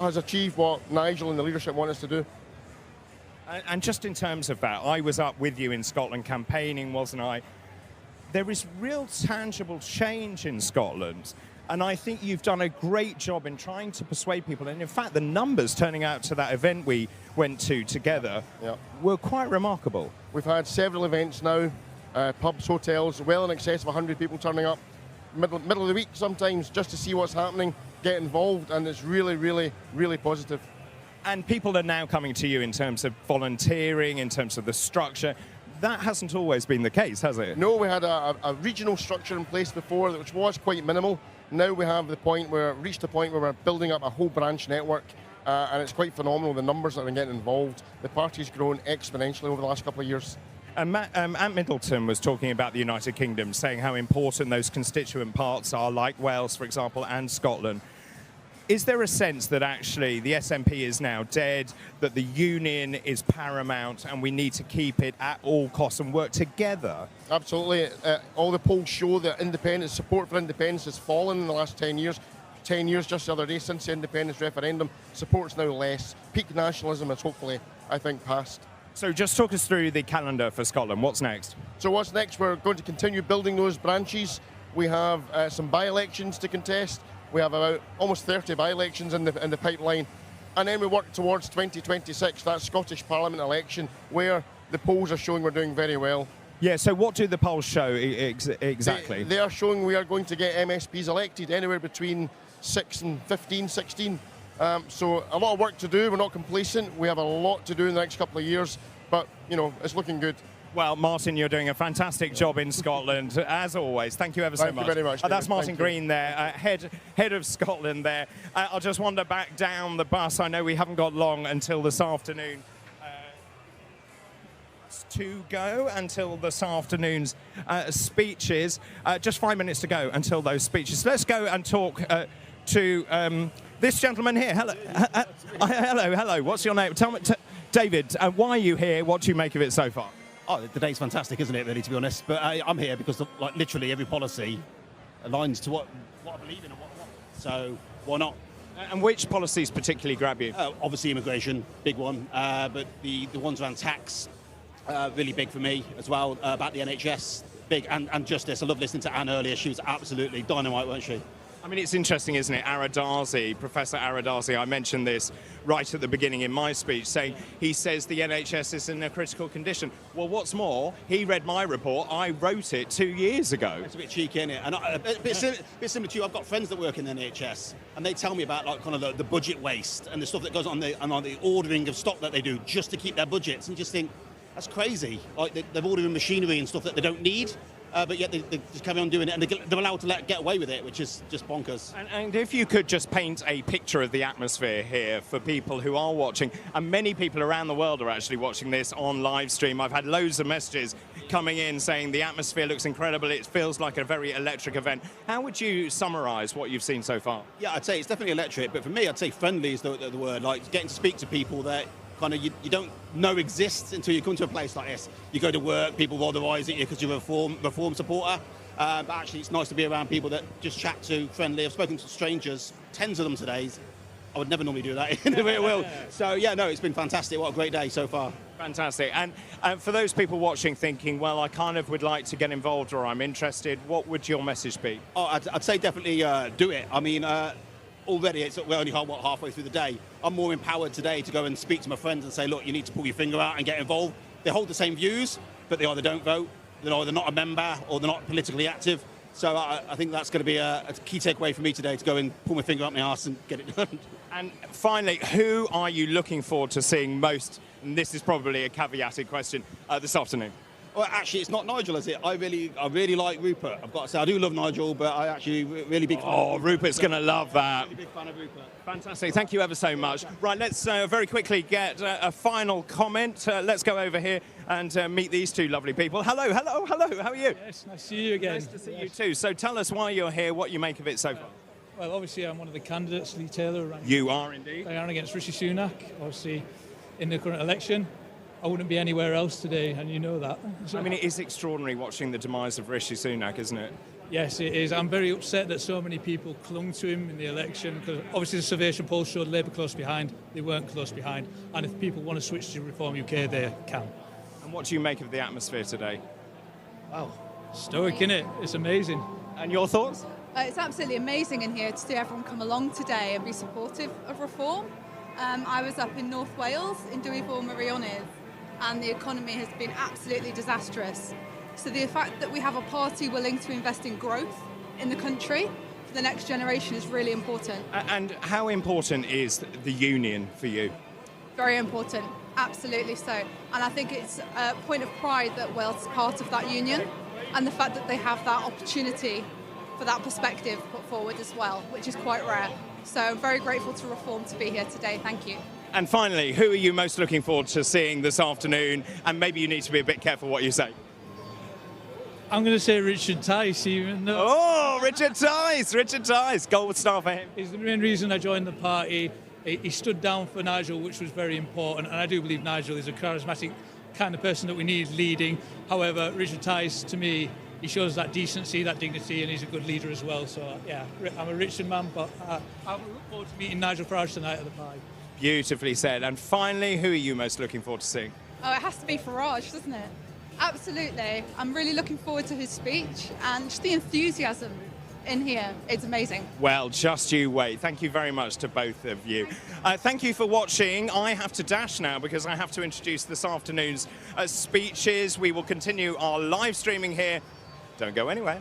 has achieved what Nigel and the leadership want us to do. And just in terms of that, I was up with you in Scotland campaigning, wasn't I? There is real tangible change in Scotland. And I think you've done a great job in trying to persuade people. And in fact, the numbers turning out to that event we went to together were quite remarkable. We've had several events now, pubs, hotels, well in excess of 100 people turning up, middle of the week sometimes, just to see what's happening, get involved, and it's really, really, really positive. And people are now coming to you in terms of volunteering, in terms of the structure. That hasn't always been the case, has it? No, we had a regional structure in place before, which was quite minimal. Now we have reached the point where we're building up a whole branch network, and it's quite phenomenal, the numbers that are getting involved. The party's grown exponentially over the last couple of years. And Ant Middleton was talking about the United Kingdom, saying how important those constituent parts are, like Wales, for example, and Scotland. Is there a sense that actually the SNP is now dead, that the union is paramount, and we need to keep it at all costs and work together? Absolutely. All the polls show that support for independence has fallen in the last 10 years. 10 years just the other day since the independence referendum. Support's now less. Peak nationalism is hopefully, I think, past. So just talk us through the calendar for Scotland. What's next? So what's next? We're going to continue building those branches. We have some by-elections to contest. We have about almost 30 by-elections in the pipeline. And then we work towards 2026, that Scottish Parliament election, where the polls are showing we're doing very well. Yeah, so what do the polls show exactly? They are showing we are going to get MSPs elected anywhere between 6 and 15, 16. So a lot of work to do. We're not complacent. We have a lot to do in the next couple of years, but, you know, it's looking good. Well, Martin, you're doing a fantastic job in Scotland, as always. Thank you ever so much. Thank you very much. That's Martin Green there, head of Scotland there. I'll just wander back down the bus. I know we haven't got long until this afternoon. To go until this afternoon's speeches. Just 5 minutes to go until those speeches. Let's go and talk to this gentleman here. Hello. Hello. What's your name? Tell me, David, why are you here? What do you make of it so far? Oh, the day's fantastic, isn't it, really, to be honest? But I'm here because, like, literally every policy aligns to what I believe in and what I want. So why not? And which policies particularly grab you? Obviously immigration, big one. But the ones around tax, really big for me as well. About the NHS, big. And justice. I love listening to Anne earlier. She was absolutely dynamite, weren't she? I mean, it's interesting, isn't it? Professor Aradarzi, I mentioned this right at the beginning in my speech, saying he says the NHS is in a critical condition. Well, what's more, he read my report. I wrote it 2 years ago. It's a bit cheeky, isn't it? And a bit similar to you, I've got friends that work in the NHS, and they tell me about like kind of the budget waste and the stuff that goes on the ordering of stock that they do just to keep their budgets, and just think, that's crazy. Like they're ordering machinery and stuff that they don't need. But yet they just carry on doing it, and they're allowed to get away with it, which is just bonkers. And if you could just paint a picture of the atmosphere here for people who are watching, and many people around the world are actually watching this on live stream. I've had loads of messages coming in saying the atmosphere looks incredible, it feels like a very electric event. How would you summarise what you've seen so far? Yeah, I'd say it's definitely electric, but for me, I'd say friendly is the word, like getting to speak to people that kind of you don't know exists until you come to a place like this. You go to work, people roll their eyes at you because you're a reform supporter. But actually, it's nice to be around people that just chat to, friendly. I've spoken to strangers, tens of them today. I would never normally do that in the real world. So, yeah, no, it's been fantastic. What a great day so far. Fantastic. And for those people watching thinking, well, I kind of would like to get involved or I'm interested, what would your message be? Oh, I'd say definitely do it. I mean, already we're only halfway through the day. I'm more empowered today to go and speak to my friends and say, look, you need to pull your finger out and get involved. They hold the same views, but they either don't vote, they're either not a member, or they're not politically active. So I think that's going to be a key takeaway for me today, to go and pull my finger up my arse and get it done. And finally, who are you looking forward to seeing most, and this is probably a caveated question, this afternoon? Well, actually, it's not Nigel, is it? I really like Rupert. I've got to say, I do love Nigel, but I actually really big fan. Oh, Rupert's going to love that. Really big fan of Rupert. Fantastic. Thank you ever so much. Right, let's very quickly get a final comment. Let's go over here and meet these two lovely people. Hello. How are you? Yes, nice to see you again. Nice to see you too. So tell us why you're here, what you make of it so far. Well, obviously, I'm one of the candidates, Lee Taylor. You are indeed. I am against Rishi Sunak, obviously, in the current election. I wouldn't be anywhere else today, and you know that. So, I mean, it is extraordinary watching the demise of Rishi Sunak, isn't it? Yes, it is. I'm very upset that so many people clung to him in the election, because obviously the surveyation polls showed Labour close behind. They weren't close behind. And if people want to switch to Reform UK, they can. And what do you make of the atmosphere today? Wow. Stoic, innit? It's amazing. And your thoughts? It's absolutely amazing in here to see everyone come along today and be supportive of reform. I was up in North Wales in Dwyfor Meirionnydd, and the economy has been absolutely disastrous. So the fact that we have a party willing to invest in growth in the country for the next generation is really important. And how important is the union for you? Very important, absolutely so. And I think it's a point of pride that Wales is part of that union, and the fact that they have that opportunity for that perspective put forward as well, which is quite rare. So I'm very grateful to Reform to be here today. Thank you. And finally, who are you most looking forward to seeing this afternoon? And maybe you need to be a bit careful what you say. I'm going to say Richard Tice, even though... Oh, Richard Tice, gold star for him. He's the main reason I joined the party. He stood down for Nigel, which was very important, and I do believe Nigel is a charismatic kind of person that we need leading. However, Richard Tice, to me, he shows that decency, that dignity, and he's a good leader as well. So, yeah, I'm a Richard man, but I look forward to meeting Nigel Farage tonight at the party. Beautifully said. And finally, who are you most looking forward to seeing? Oh, it has to be Farage, doesn't it? Absolutely. I'm really looking forward to his speech, and just the enthusiasm in here. It's amazing. Well, just you wait. Thank you very much to both of you. Thank you for watching. I have to dash now because I have to introduce this afternoon's speeches. We will continue our live streaming here. Don't go anywhere.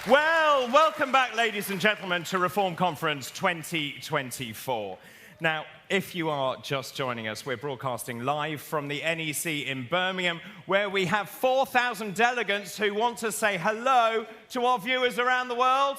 Well, welcome back, ladies and gentlemen, to Reform Conference 2024. Now, if you are just joining us, we're broadcasting live from the NEC in Birmingham, where we have 4,000 delegates who want to say hello to our viewers around the world.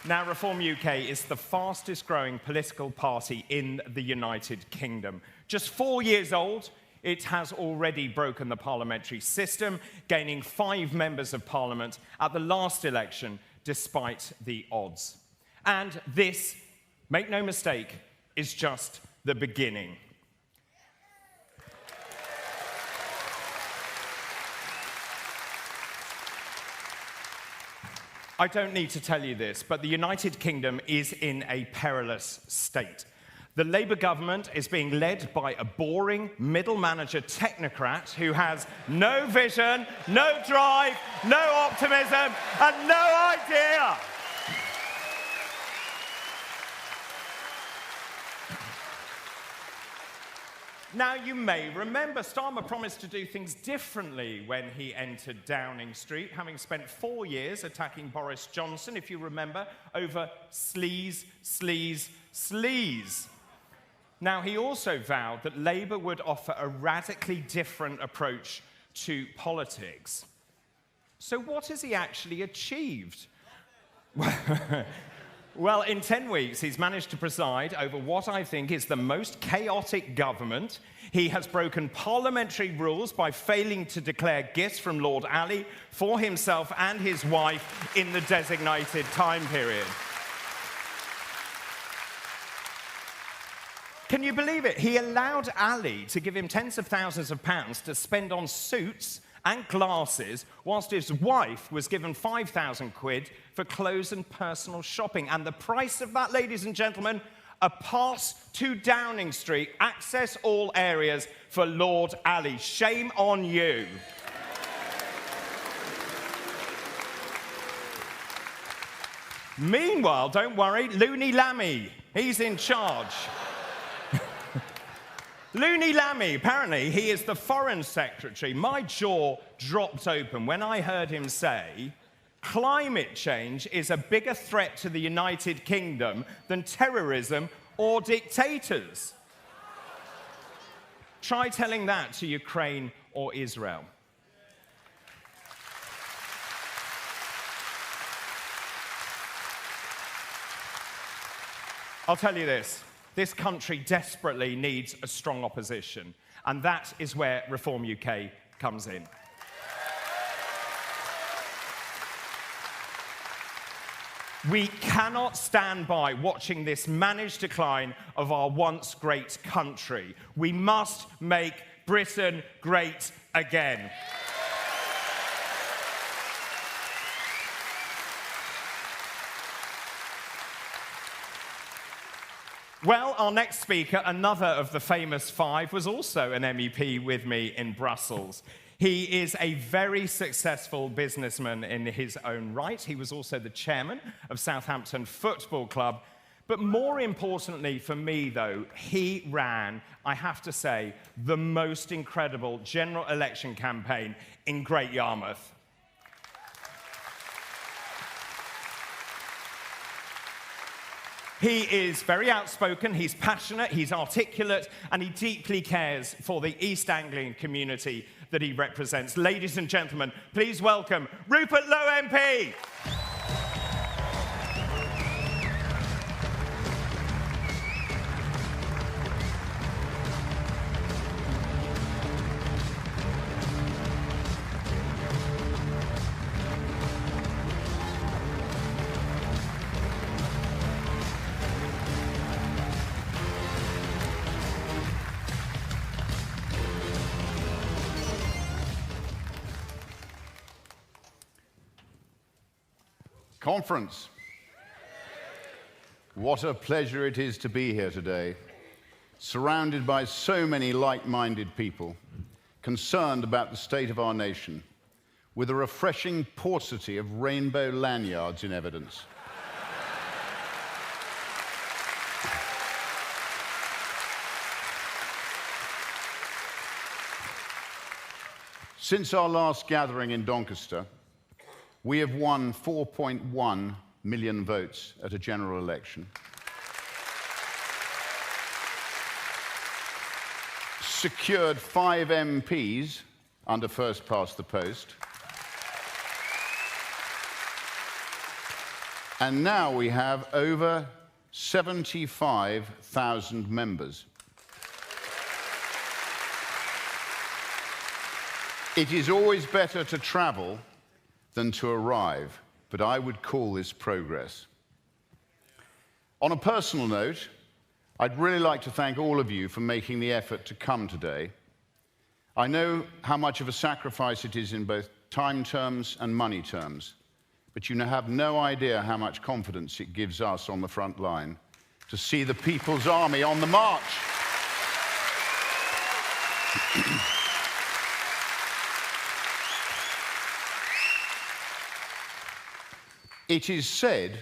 Now, Reform UK is the fastest growing political party in the United Kingdom. Just 4 years old, it has already broken the parliamentary system, gaining 5 members of parliament at the last election, despite the odds. And this, make no mistake, is just the beginning. I don't need to tell you this, but the United Kingdom is in a perilous state. The Labour government is being led by a boring middle manager technocrat who has no vision, no drive, no optimism, and no idea. Now, you may remember Starmer promised to do things differently when he entered Downing Street, having spent 4 years attacking Boris Johnson, if you remember, over sleaze, sleaze, sleaze. Now, he also vowed that Labour would offer a radically different approach to politics. So what has he actually achieved? Well, in 10 weeks, he's managed to preside over what I think is the most chaotic government. He has broken parliamentary rules by failing to declare gifts from Lord Ali for himself and his wife in the designated time period. Can you believe it? He allowed Ali to give him tens of thousands of pounds to spend on suits and glasses, whilst his wife was given 5,000 quid for clothes and personal shopping. And the price of that, ladies and gentlemen, a pass to Downing Street, access all areas for Lord Ali. Shame on you. Meanwhile, don't worry, Looney Lammy, he's in charge. Looney Lammy, apparently he is the Foreign Secretary. My jaw dropped open when I heard him say, climate change is a bigger threat to the United Kingdom than terrorism or dictators. Try telling that to Ukraine or Israel. I'll tell you this. This country desperately needs a strong opposition, and that is where Reform UK comes in. We cannot stand by watching this managed decline of our once great country. We must make Britain great again. Well, our next speaker, another of the famous 5, was also an MEP with me in Brussels. He is a very successful businessman in his own right. He was also the chairman of Southampton Football Club. But more importantly for me, though, he ran, I have to say, the most incredible general election campaign in Great Yarmouth. He is very outspoken, he's passionate, he's articulate, and he deeply cares for the East Anglian community that he represents. Ladies and gentlemen, please welcome Rupert Lowe MP. Conference. What a pleasure it is to be here today, surrounded by so many like-minded people, concerned about the state of our nation, with a refreshing paucity of rainbow lanyards in evidence. Since our last gathering in Doncaster, we have won 4.1 million votes at a general election, secured 5 MPs under first past the post, and now we have over 75,000 members. It is always better to travel than to arrive, but I would call this progress. On a personal note, I'd really like to thank all of you for making the effort to come today. I know how much of a sacrifice it is in both time terms and money terms, but you have no idea how much confidence it gives us on the front line to see the People's Army on the march. It is said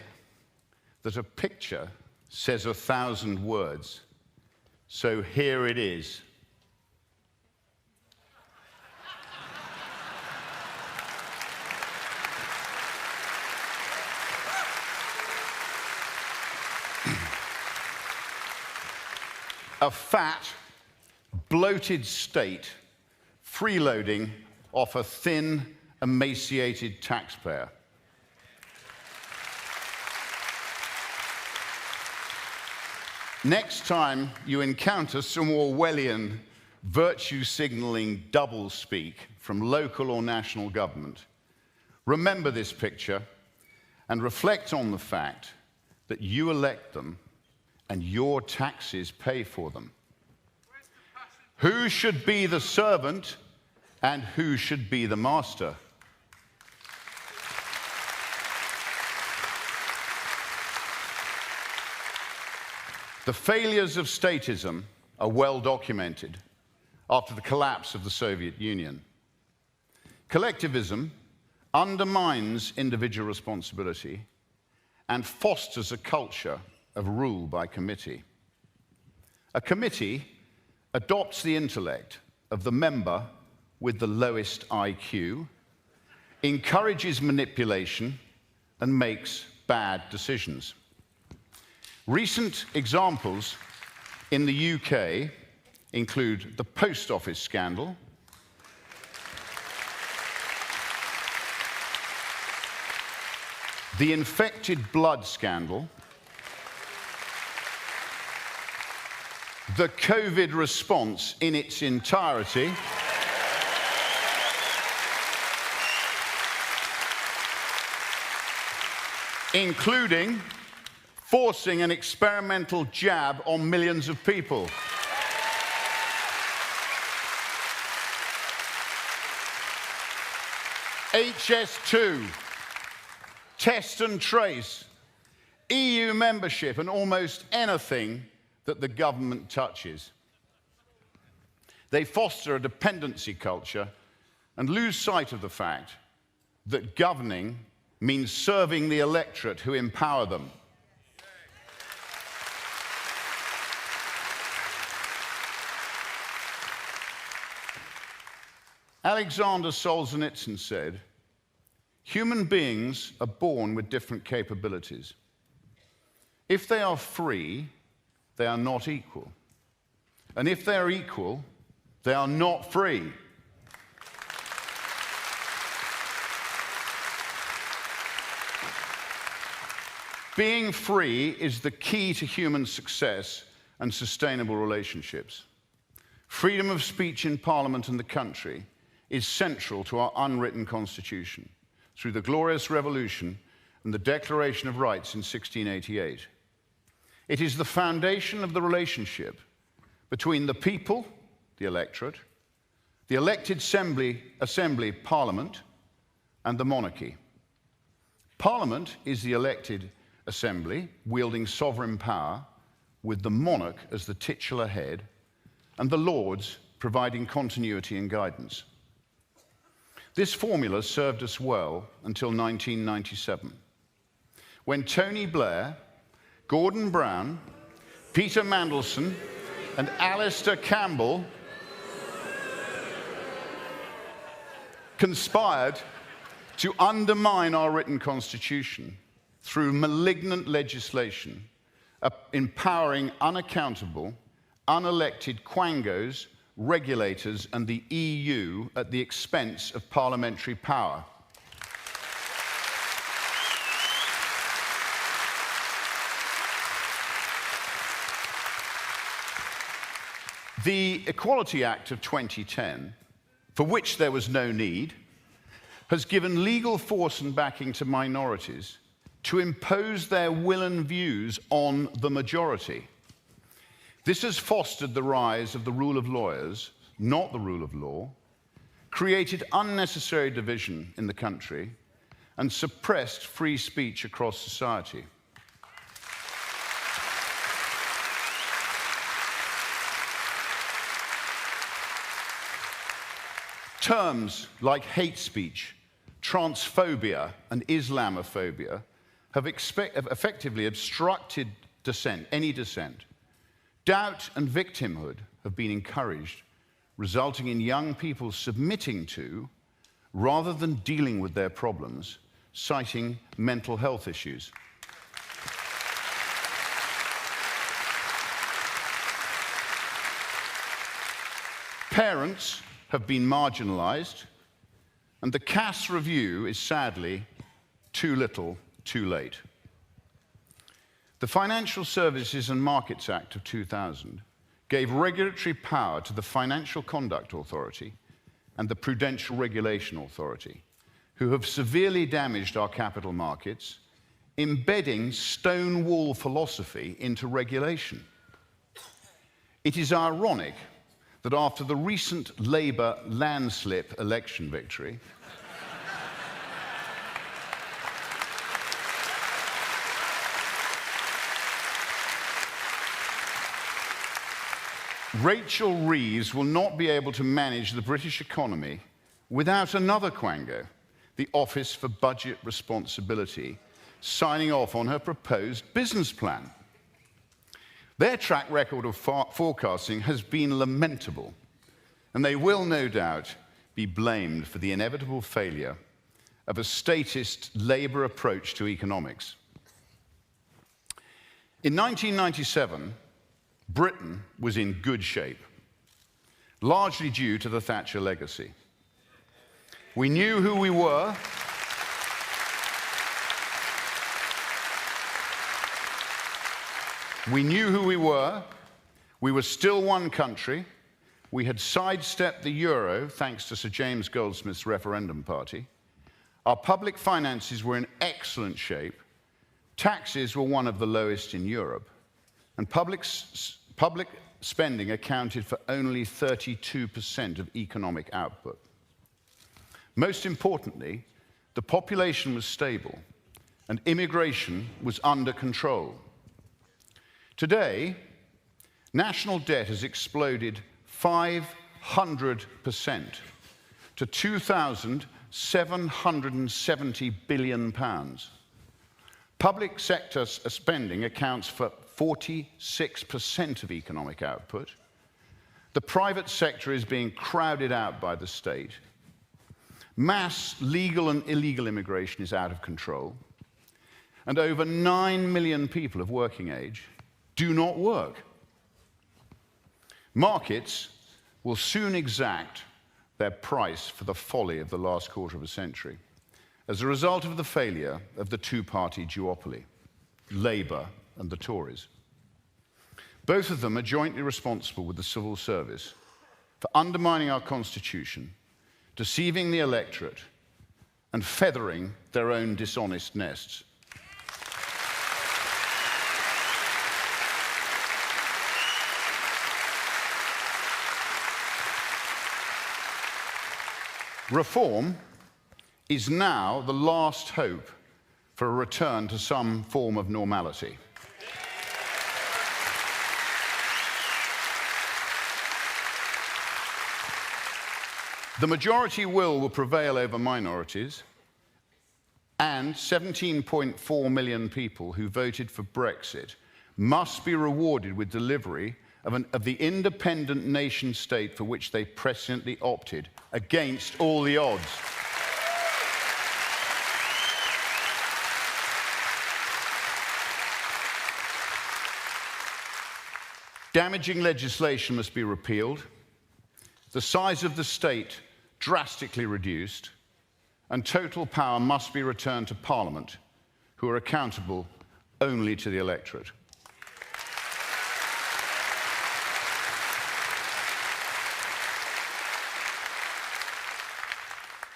that a picture says 1,000 words, so here it is. A fat, bloated state freeloading off a thin, emaciated taxpayer. Next time you encounter some Orwellian virtue-signaling doublespeak from local or national government, remember this picture and reflect on the fact that you elect them and your taxes pay for them. Who should be the servant and who should be the master? The failures of statism are well documented after the collapse of the Soviet Union. Collectivism undermines individual responsibility and fosters a culture of rule by committee. A committee adopts the intellect of the member with the lowest IQ, encourages manipulation, and makes bad decisions. Recent examples in the UK include the post office scandal, the infected blood scandal, the COVID response in its entirety, including forcing an experimental jab on millions of people. HS2, test and trace, EU membership, and almost anything that the government touches. They foster a dependency culture and lose sight of the fact that governing means serving the electorate who empower them. Alexander Solzhenitsyn said, "Human beings are born with different capabilities. If they are free, they are not equal. And if they are equal, they are not free." Being free is the key to human success and sustainable relationships. Freedom of speech in Parliament and the country is central to our unwritten constitution through the Glorious Revolution and the Declaration of Rights in 1688. It is the foundation of the relationship between the people, the electorate, the elected assembly, Parliament, and the monarchy. Parliament is the elected assembly wielding sovereign power with the monarch as the titular head and the Lords providing continuity and guidance. This formula served us well until 1997, when Tony Blair, Gordon Brown, Peter Mandelson, and Alistair Campbell conspired to undermine our written constitution through malignant legislation, empowering unaccountable, unelected quangos, regulators, and the EU at the expense of parliamentary power. The Equality Act of 2010, for which there was no need, has given legal force and backing to minorities to impose their will and views on the majority. This has fostered the rise of the rule of lawyers, not the rule of law, created unnecessary division in the country, and suppressed free speech across society. Terms like hate speech, transphobia, and Islamophobia have effectively obstructed dissent, any dissent. Doubt and victimhood have been encouraged, resulting in young people submitting to, rather than dealing with their problems, citing mental health issues. Parents have been marginalized, and the Cass review is sadly too little, too late. The Financial Services and Markets Act of 2000 gave regulatory power to the Financial Conduct Authority and the Prudential Regulation Authority, who have severely damaged our capital markets, embedding Stonewall philosophy into regulation. It is ironic that after the recent Labour landslip election victory, Rachel Reeves will not be able to manage the British economy without another quango, the Office for Budget Responsibility, signing off on her proposed business plan. Their track record of forecasting has been lamentable, and they will no doubt be blamed for the inevitable failure of a statist Labour approach to economics. In 1997, Britain was in good shape, largely due to the Thatcher legacy. We knew who we were. We knew who we were. We were still one country. We had sidestepped the euro thanks to Sir James Goldsmith's referendum party. Our public finances were in excellent shape. Taxes were one of the lowest in Europe. And public spending accounted for only 32% of economic output. Most importantly, the population was stable and immigration was under control. Today, national debt has exploded 500% to £2,770 billion. Public sector spending accounts for 46% of economic output. The private sector is being crowded out by the state. Mass legal and illegal immigration is out of control. And over 9 million people of working age do not work. Markets will soon exact their price for the folly of the last quarter of a century as a result of the failure of the two-party duopoly, Labour and the Tories. Both of them are jointly responsible with the civil service for undermining our constitution, deceiving the electorate, and feathering their own dishonest nests. Reform is now the last hope for a return to some form of normality. The majority will prevail over minorities, and 17.4 million people who voted for Brexit must be rewarded with delivery of the independent nation state for which they presciently opted, against all the odds. Damaging legislation must be repealed, the size of the state drastically reduced, and total power must be returned to Parliament, who are accountable only to the electorate.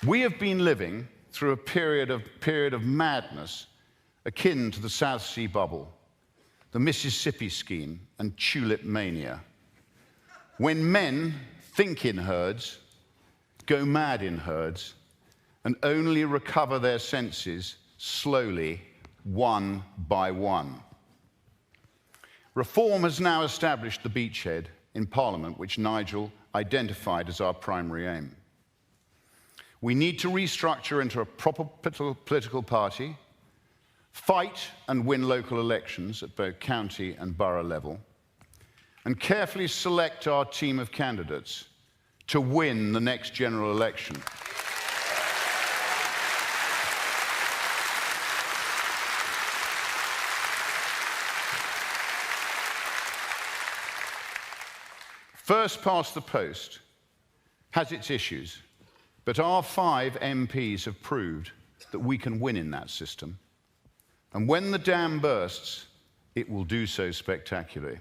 We have been living through a period of madness akin to the South Sea Bubble, the Mississippi Scheme, and tulip mania, when men think in herds, go mad in herds, and only recover their senses slowly, one by one. Reform has now established the beachhead in Parliament, which Nigel identified as our primary aim. We need to restructure into a proper political party, fight and win local elections at both county and borough level, and carefully select our team of candidates to win the next general election. First past the post has its issues, but our 5 MPs have proved that we can win in that system. And when the dam bursts, it will do so spectacularly.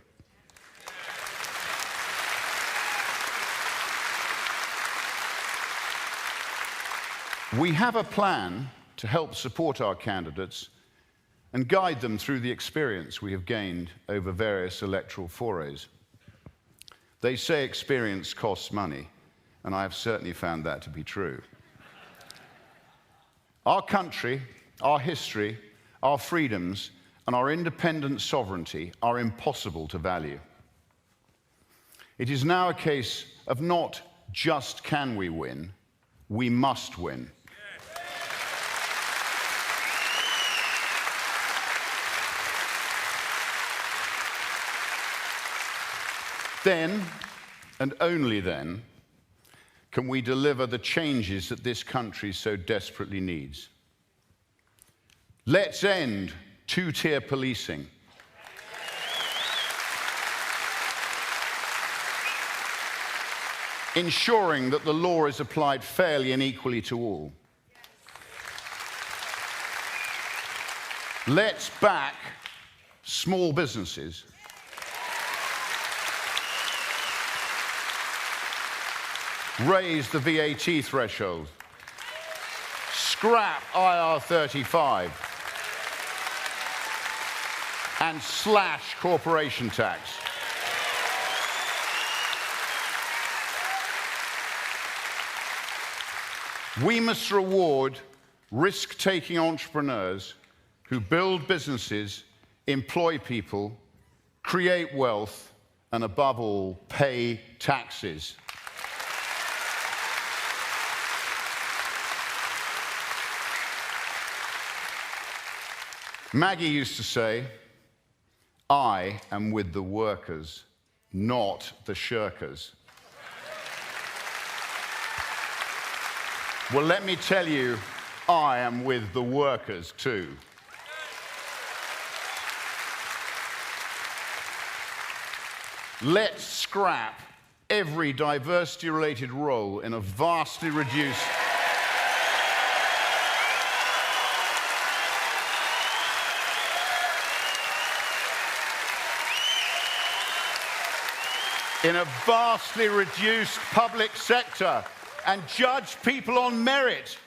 We have a plan to help support our candidates and guide them through the experience we have gained over various electoral forays. They say experience costs money, and I have certainly found that to be true. Our country, our history, our freedoms, and our independent sovereignty are impossible to value. It is now a case of not just can we win, we must win. Then, and only then, can we deliver the changes that this country so desperately needs. Let's end two-tier policing. Ensuring that the law is applied fairly and equally to all. Let's back small businesses. Raise the VAT threshold. Scrap IR35. And slash corporation tax. We must reward risk-taking entrepreneurs who build businesses, employ people, create wealth, and above all, pay taxes. Maggie used to say, I am with the workers, not the shirkers. Well, let me tell you, I am with the workers too. Let's scrap every diversity-related role in a vastly reduced public sector and judge people on merit.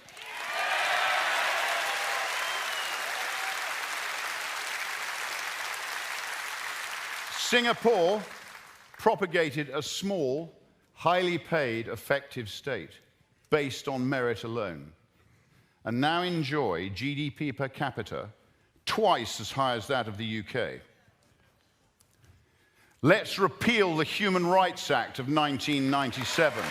Singapore propagated a small, highly paid, effective state based on merit alone, and now enjoy GDP per capita twice as high as that of the UK. Let's repeal the Human Rights Act of 1997.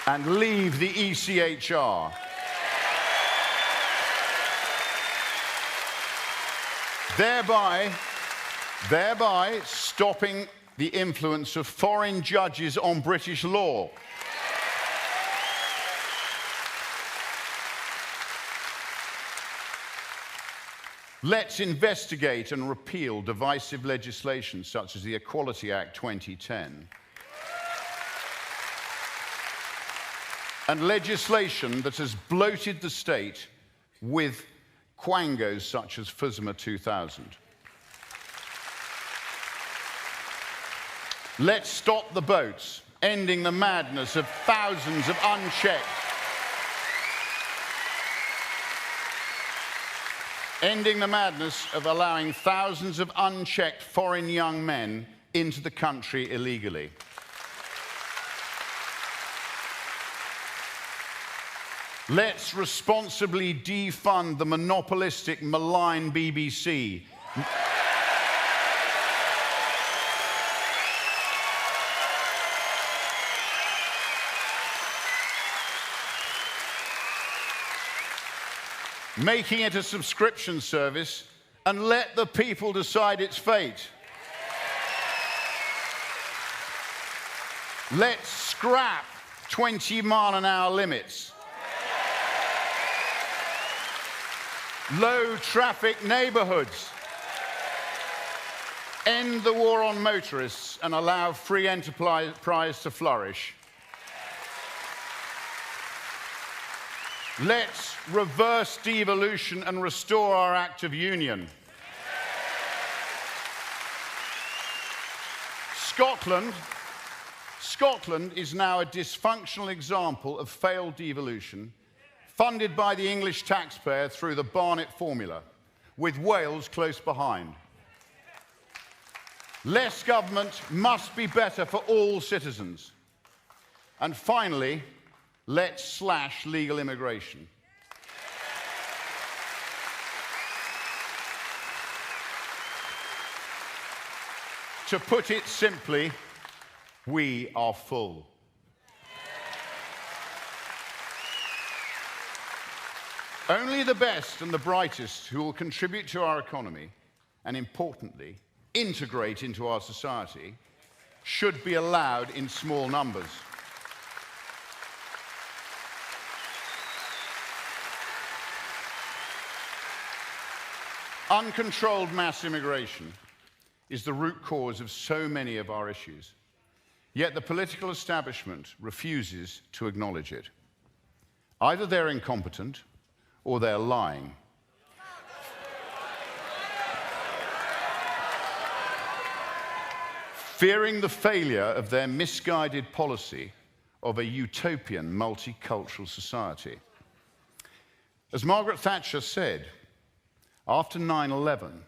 And leave the ECHR. thereby stopping the influence of foreign judges on British law. Let's investigate and repeal divisive legislation such as the Equality Act 2010 and legislation that has bloated the state with quangos such as FUSMA 2000. Let's stop the boats, ending the madness of thousands of unchecked allowing thousands of unchecked foreign young men into the country illegally. Let's responsibly defund the monopolistic, malign BBC. Making it a subscription service, and let the people decide its fate. Let's scrap 20-mile-an-hour limits. Low traffic neighborhoods. End the war on motorists and allow free enterprise to flourish. Let's reverse devolution and restore our Act of Union. Scotland is now a dysfunctional example of failed devolution, funded by the English taxpayer through the Barnett formula, with Wales close behind. Less government must be better for all citizens. And finally, let's slash legal immigration. To put it simply, we are full. Only the best and the brightest who will contribute to our economy and, importantly, integrate into our society should be allowed in small numbers. Uncontrolled mass immigration is the root cause of so many of our issues, yet the political establishment refuses to acknowledge it. Either they're incompetent or they're lying. Fearing the failure of their misguided policy of a utopian multicultural society. As Margaret Thatcher said, after 9/11,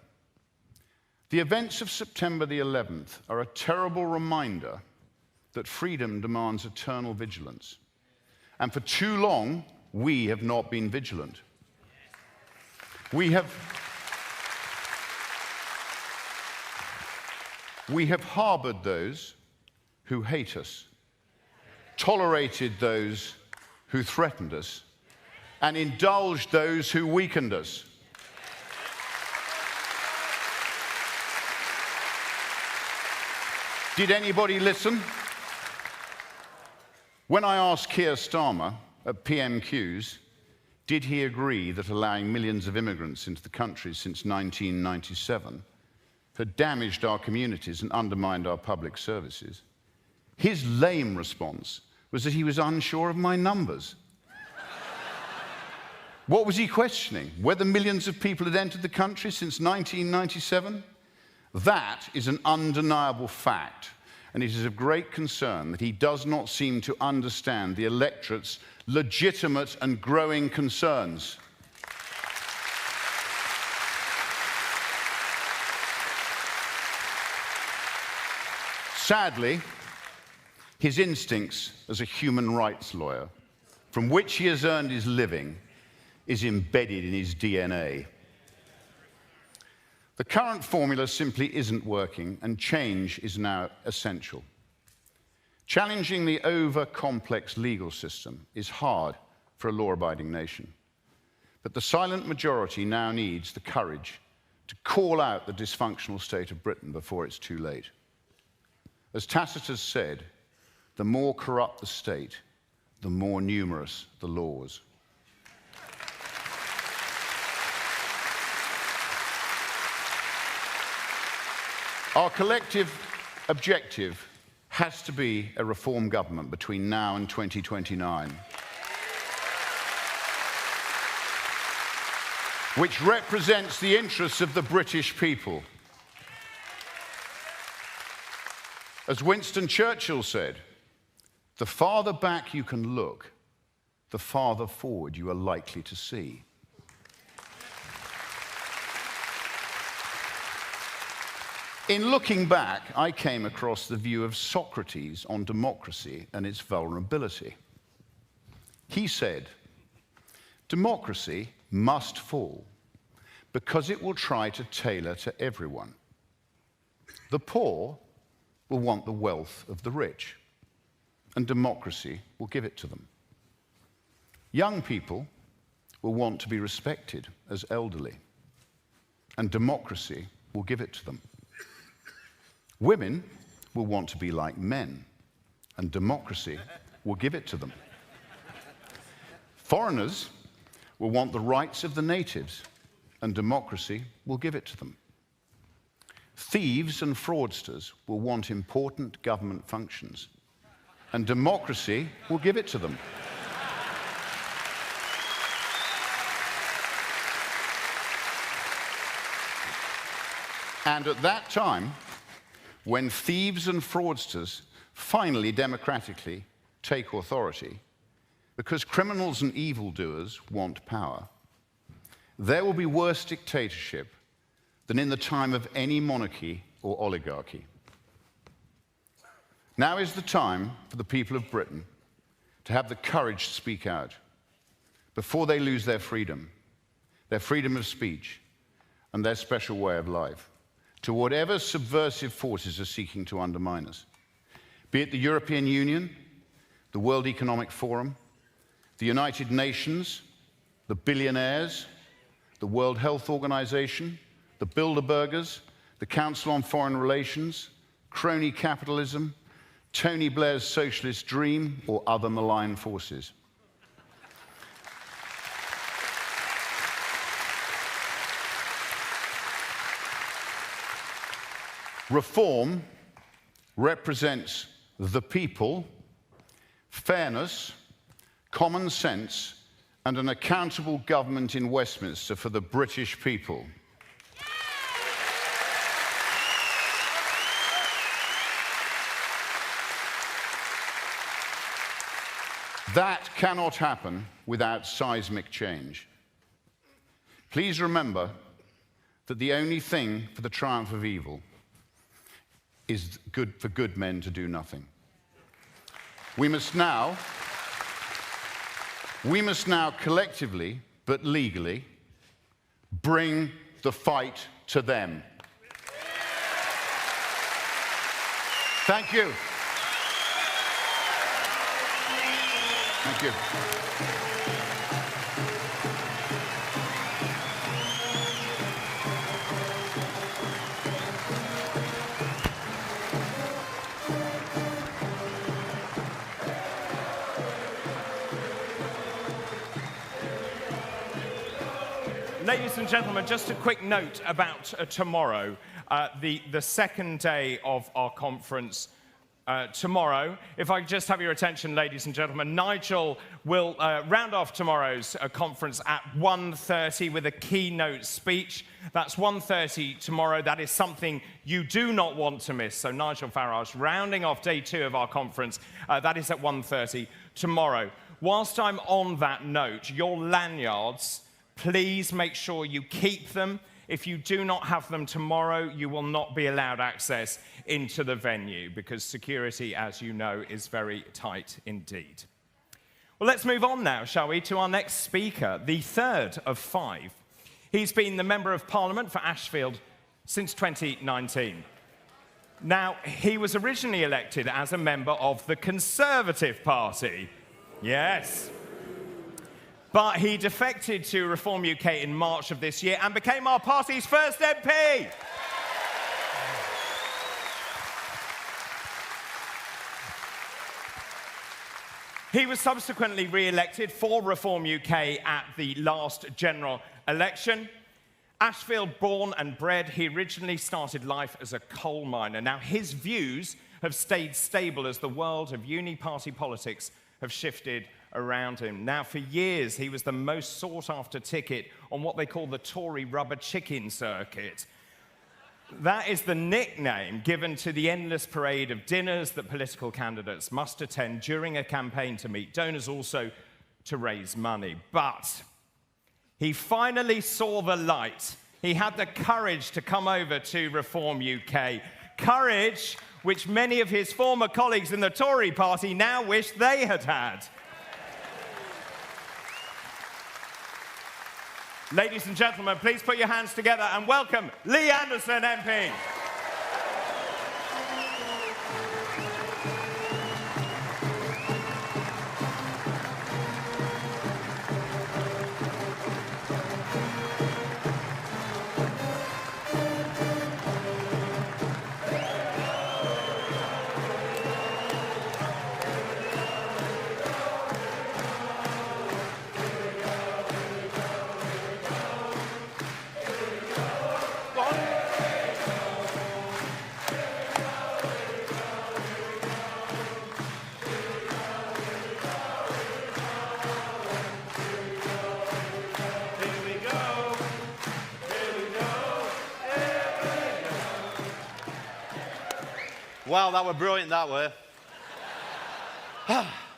the events of September the 11th are a terrible reminder that freedom demands eternal vigilance. And for too long, we have not been vigilant. We have harbored those who hate us, tolerated those who threatened us, and indulged those who weakened us. Did anybody listen? When I asked Keir Starmer at PMQs, did he agree that allowing millions of immigrants into the country since 1997 had damaged our communities and undermined our public services, his lame response was that he was unsure of my numbers. What was he questioning? Whether millions of people had entered the country since 1997? That is an undeniable fact, and it is of great concern that he does not seem to understand the electorate's legitimate and growing concerns. Sadly, his instincts as a human rights lawyer, from which he has earned his living, is embedded in his DNA. The current formula simply isn't working, and change is now essential. Challenging the over-complex legal system is hard for a law-abiding nation. But the silent majority now needs the courage to call out the dysfunctional state of Britain before it's too late. As Tacitus said, the more corrupt the state, the more numerous the laws. Our collective objective has to be a reform government between now and 2029, which represents the interests of the British people. As Winston Churchill said, the farther back you can look, the farther forward you are likely to see. In looking back, I came across the view of Socrates on democracy and its vulnerability. He said, democracy must fall because it will try to tailor to everyone. The poor will want the wealth of the rich, and democracy will give it to them. Young people will want to be respected as elderly, and democracy will give it to them. Women will want to be like men, and democracy will give it to them. Foreigners will want the rights of the natives, and democracy will give it to them. Thieves and fraudsters will want important government functions, and democracy will give it to them. And at that time, when thieves and fraudsters finally democratically take authority, because criminals and evildoers want power, there will be worse dictatorship than in the time of any monarchy or oligarchy. Now is the time for the people of Britain to have the courage to speak out before they lose their freedom of speech, and their special way of life to whatever subversive forces are seeking to undermine us, be it the European Union, the World Economic Forum, the United Nations, the billionaires, the World Health Organization, the Bilderbergers, the Council on Foreign Relations, crony capitalism, Tony Blair's socialist dream, or other malign forces. Reform represents the people, fairness, common sense, and an accountable government in Westminster for the British people. That cannot happen without seismic change. Please remember that the only thing for the triumph of evil is good for good men to do nothing. We must now collectively, but legally, bring the fight to them. Thank you. Thank you. Ladies and gentlemen, just a quick note about tomorrow, the second day of our conference. Tomorrow, if I could just have your attention, ladies and gentlemen, Nigel will round off tomorrow's conference at 1:30 with a keynote speech. That's 1:30 tomorrow. That is something you do not want to miss. So Nigel Farage rounding off day 2 of our conference. That is at 1:30 tomorrow. Whilst I'm on that note, your lanyards, please make sure you keep them. If you do not have them tomorrow, you will not be allowed access into the venue because security, as you know, is very tight indeed. Well, let's move on now, shall we, to our next speaker, the third of 5. He's been the Member of Parliament for Ashfield since 2019. Now, he was originally elected as a member of the Conservative Party. Yes. But he defected to Reform UK in March of this year and became our party's first MP. He was subsequently re-elected for Reform UK at the last general election. Ashfield born and bred, he originally started life as a coal miner. Now, his views have stayed stable as the world of uni-party politics have shifted around him. Now, for years, he was the most sought-after ticket on what they call the Tory rubber chicken circuit. That is the nickname given to the endless parade of dinners that political candidates must attend during a campaign to meet donors, also to raise money. But he finally saw the light. He had the courage to come over to Reform UK. Courage which many of his former colleagues in the Tory party now wish they had had. Ladies and gentlemen, please put your hands together and welcome Lee Anderson, MP. Wow, that were brilliant, that were.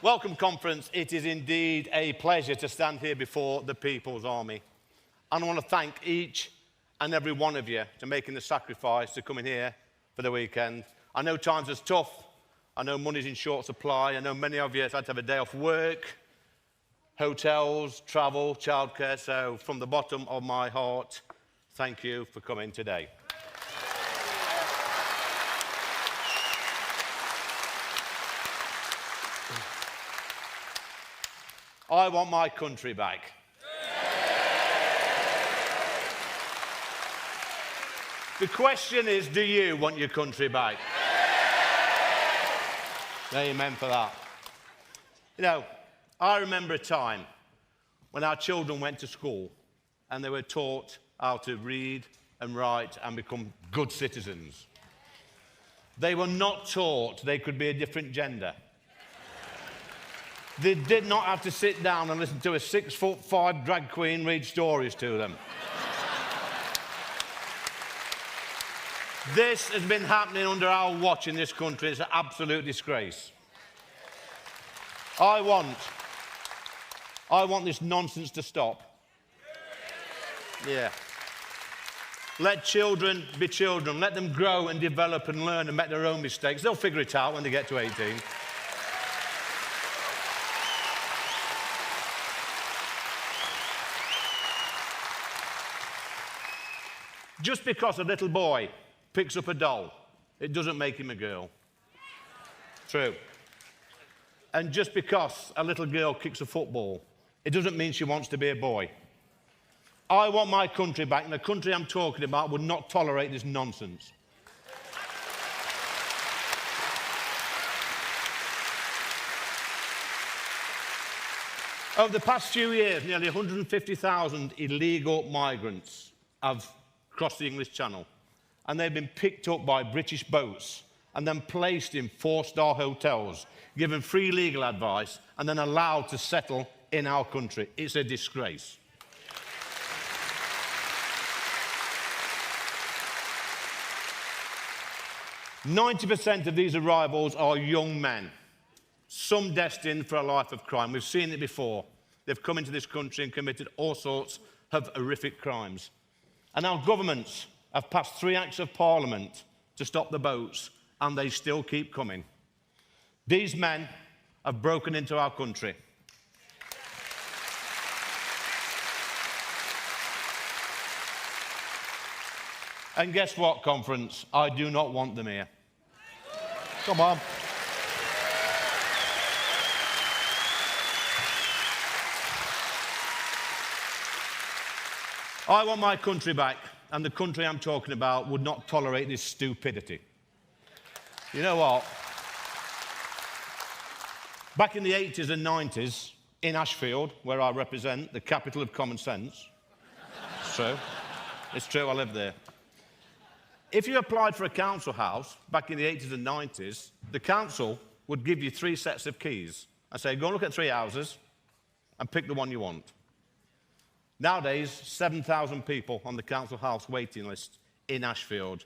Welcome, conference. It is indeed a pleasure to stand here before the People's Army. And I want to thank each and every one of you for making the sacrifice to come in here for the weekend. I know times are tough. I know money's in short supply. I know many of you have had to have a day off work, hotels, travel, childcare. So from the bottom of my heart, thank you for coming today. I want my country back. The question is, do you want your country back? Amen for that. You know, I remember a time when our children went to school and they were taught how to read and write and become good citizens. They were not taught they could be a different gender. They did not have to sit down and listen to a 6'5" drag queen read stories to them. This has been happening under our watch in this country. It's an absolute disgrace. I want this nonsense to stop. Yeah. Let children be children. Let them grow and develop and learn and make their own mistakes. They'll figure it out when they get to 18. Just because a little boy picks up a doll, it doesn't make him a girl. True. And just because a little girl kicks a football, it doesn't mean she wants to be a boy. I want my country back, and the country I'm talking about would not tolerate this nonsense. Over the past few years, nearly 150,000 illegal migrants have crossed the English Channel, and they've been picked up by British boats and then placed in 4-star hotels, given free legal advice, and then allowed to settle in our country. It's a disgrace. "90% of these arrivals are young men, some destined for a life of crime. We've seen it before. They've come into this country and committed all sorts of horrific crimes. And our governments have passed 3 acts of parliament to stop the boats, and they still keep coming. These men have broken into our country. And guess what, conference? I do not want them here. Come on. I want my country back, and the country I'm talking about would not tolerate this stupidity. You know what? Back in the 80s and 90s, in Ashfield, where I represent, the capital of common sense, it's true, it's true, I live there. If you applied for a council house back in the 80s and 90s, the council would give you 3 sets of keys and say, go and look at 3 houses and pick the one you want. Nowadays, 7,000 people on the council house waiting list in Ashfield.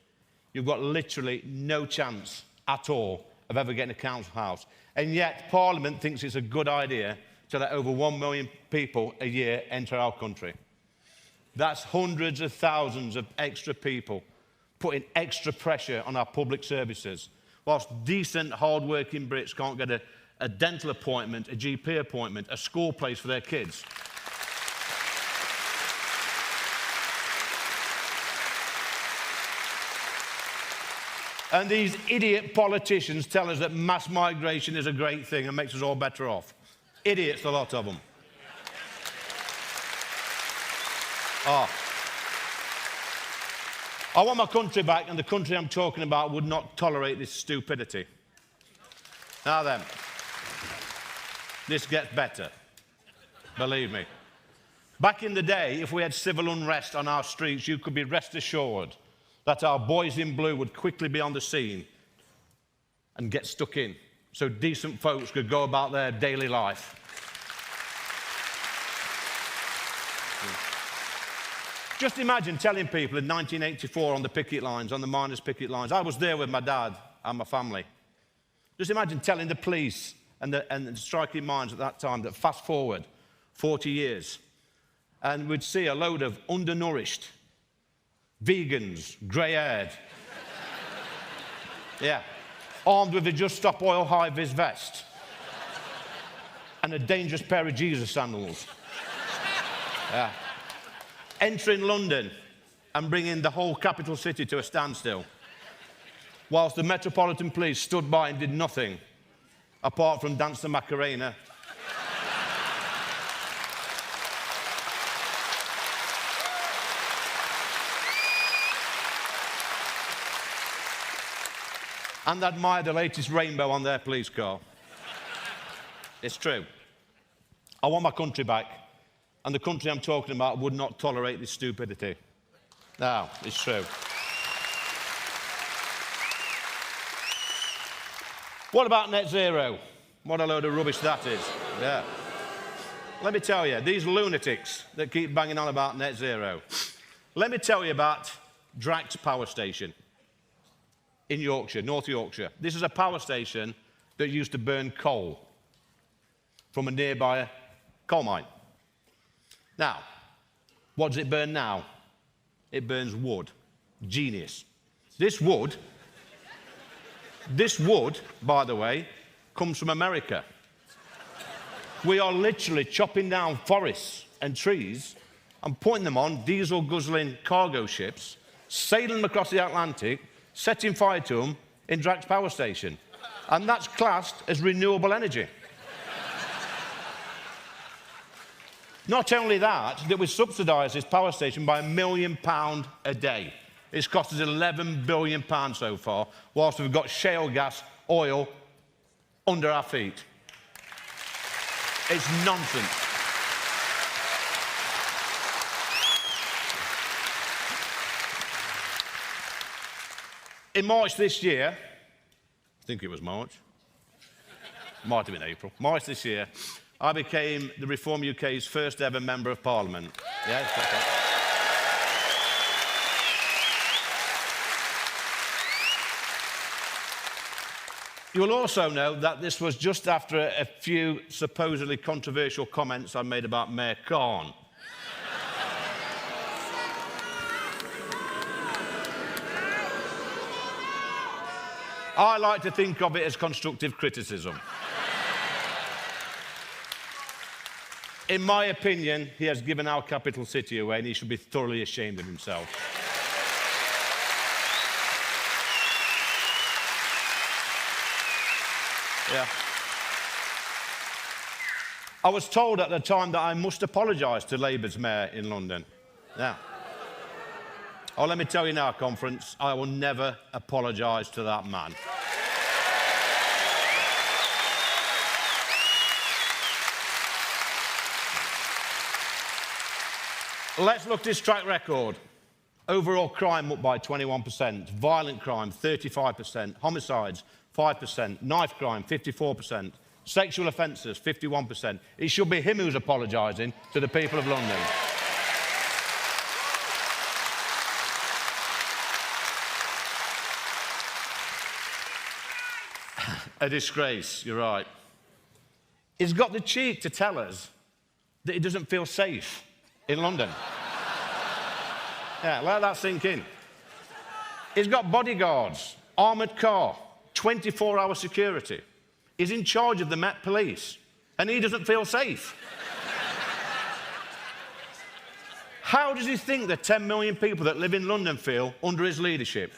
You've got literally no chance at all of ever getting a council house. And yet, Parliament thinks it's a good idea to let over 1 million people a year enter our country. That's hundreds of thousands of extra people putting extra pressure on our public services, whilst decent, hard-working Brits can't get a dental appointment, a GP appointment, a school place for their kids. And these idiot politicians tell us that mass migration is a great thing and makes us all better off. Idiots, a lot of them. I want my country back, and the country I'm talking about would not tolerate this stupidity. Now then, this gets better. Believe me. Back in the day, if we had civil unrest on our streets, you could be rest assured that our boys in blue would quickly be on the scene and get stuck in, so decent folks could go about their daily life. Just imagine telling people in 1984 on the picket lines, on the miners' picket lines, I was there with my dad and my family. Just imagine telling the police and the striking minds at that time that fast forward 40 years and we'd see a load of undernourished, vegans, grey-haired, yeah, armed with a Just Stop Oil high-vis vest and a dangerous pair of Jesus sandals. Yeah. Entering London and bringing the whole capital city to a standstill, whilst the Metropolitan Police stood by and did nothing, apart from dance the Macarena. And admire the latest rainbow on their police car. It's true. I want my country back. And the country I'm talking about would not tolerate this stupidity. No, it's true. What about net zero? What a load of rubbish that is. Yeah. Let me tell you, these lunatics that keep banging on about net zero. Let me tell you about Drax Power Station in Yorkshire, North Yorkshire. This is a power station that used to burn coal from a nearby coal mine. Now, what does it burn now? It burns wood. Genius. This wood, by the way, comes from America. We are literally chopping down forests and trees and putting them on diesel-guzzling cargo ships, sailing them across the Atlantic, setting fire to them in Drax Power Station. And that's classed as renewable energy. Not only that we subsidise this power station by £1 million a day. It's cost us £11 billion so far, whilst we've got shale gas, oil under our feet. It's nonsense. In March this year, I think it was March, might have been April, March this year, I became the Reform UK's first ever Member of Parliament. Yes, that's right. You will also know that this was just after a few supposedly controversial comments I made about Mayor Khan. I like to think of it as constructive criticism. In my opinion, he has given our capital city away and he should be thoroughly ashamed of himself. Yeah. I was told at the time that I must apologise to Labour's mayor in London. Yeah. Oh, let me tell you now, conference, I will never apologise to that man. Let's look at his track record. Overall crime up by 21%, violent crime 35%, homicides 5%, knife crime 54%, sexual offences 51%. It should be him who's apologising to the people of London. A disgrace, you're right. He's got the cheek to tell us that he doesn't feel safe in London. Yeah, let that sink in. He's got bodyguards, armoured car, 24-hour security. He's in charge of the Met Police, and he doesn't feel safe. How does he think the 10 million people that live in London feel under his leadership?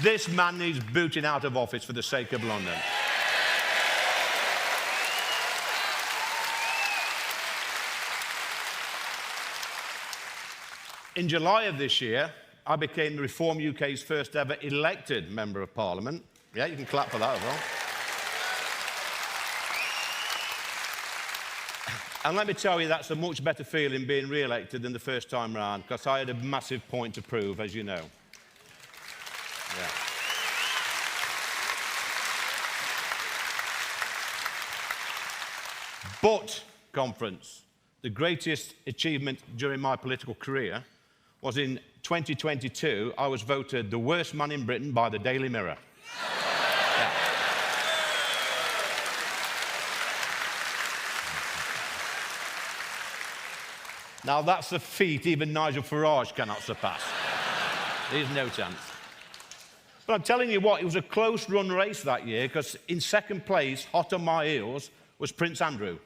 This man needs booting out of office for the sake of London. In July of this year, I became the Reform UK's first ever elected Member of Parliament. Yeah, you can clap for that as well. And let me tell you, that's a much better feeling being re-elected than the first time round, because I had a massive point to prove, as you know. Yeah. But, conference, the greatest achievement during my political career was in 2022, I was voted the worst man in Britain by the Daily Mirror. Yeah. Now, that's a feat even Nigel Farage cannot surpass. There's no chance. But I'm telling you what, it was a close-run race that year, because in second place, hot on my heels, was Prince Andrew.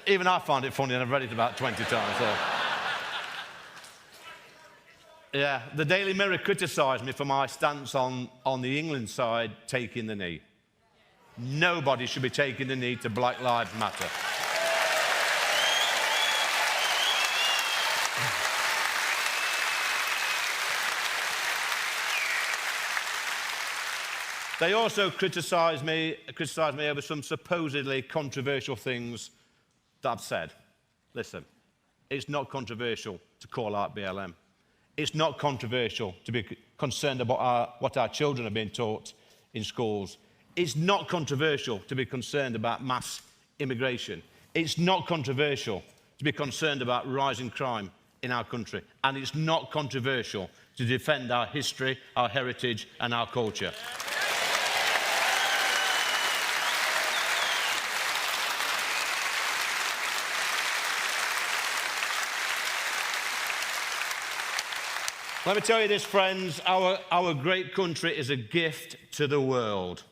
Even I find it funny, and I've read it about 20 times. So. Yeah, the Daily Mirror criticised me for my stance on the England side taking the knee. Nobody should be taking the knee to Black Lives Matter. They also criticised me over some supposedly controversial things that I've said. Listen, it's not controversial to call out BLM. It's not controversial to be concerned about what our children are being taught in schools. It's not controversial to be concerned about mass immigration. It's not controversial to be concerned about rising crime in our country. And it's not controversial to defend our history, our heritage, and our culture. Let me tell you this, friends, our great country is a gift to the world.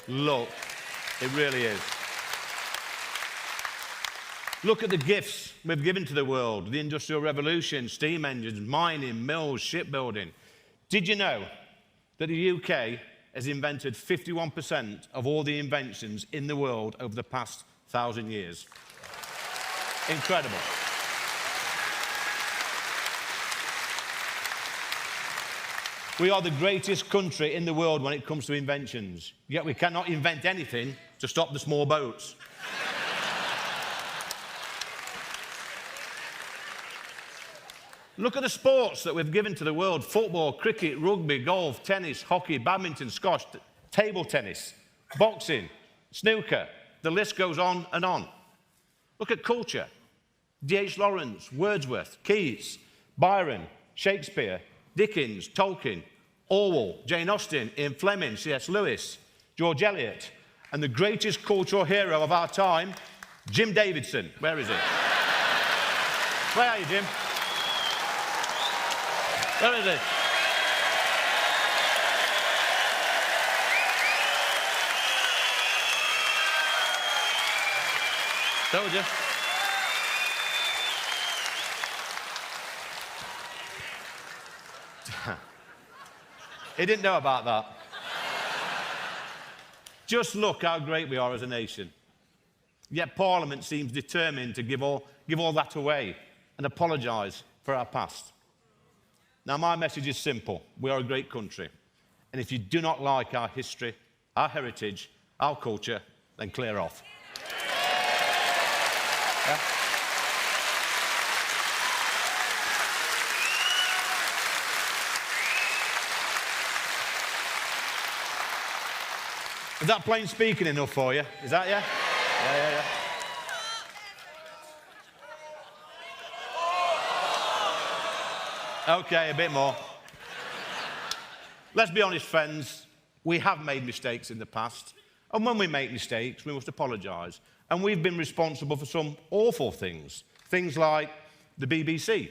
Look, it really is. Look at the gifts we've given to the world: the Industrial Revolution, steam engines, mining, mills, shipbuilding. Did you know that the UK has invented 51% of all the inventions in the world over the past 1,000 years? Incredible. We are the greatest country in the world when it comes to inventions, yet we cannot invent anything to stop the small boats. Look at the sports that we've given to the world: football, cricket, rugby, golf, tennis, hockey, badminton, squash, table tennis, boxing, snooker. The list goes on and on. Look at culture: D.H. Lawrence, Wordsworth, Keats, Byron, Shakespeare, Dickens, Tolkien, Orwell, Jane Austen, Ian Fleming, C.S. Lewis, George Eliot, and the greatest cultural hero of our time, Jim Davidson. Where is he? Where are you, Jim? Where is he? Told you. He didn't know about that. Just look how great we are as a nation. Yet Parliament seems determined to give all that away and apologise for our past. Now, my message is simple. We are a great country. And if you do not like our history, our heritage, our culture, then clear off. Yeah? Is that plain speaking enough for you? Is that, yeah? Yeah. Okay, a bit more. Let's be honest, friends. We have made mistakes in the past. And when we make mistakes, we must apologise. And we've been responsible for some awful things. Things like the BBC.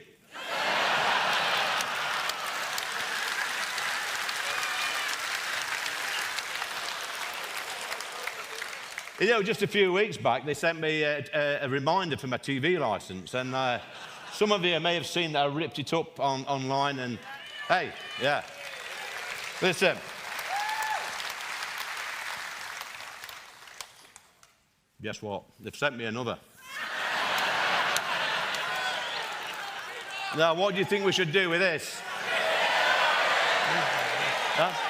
You know, just a few weeks back, they sent me a reminder for my TV licence, and some of you may have seen that I ripped it up online, and hey, yeah. Listen. Guess what? They've sent me another. Now, what do you think we should do with this? Huh?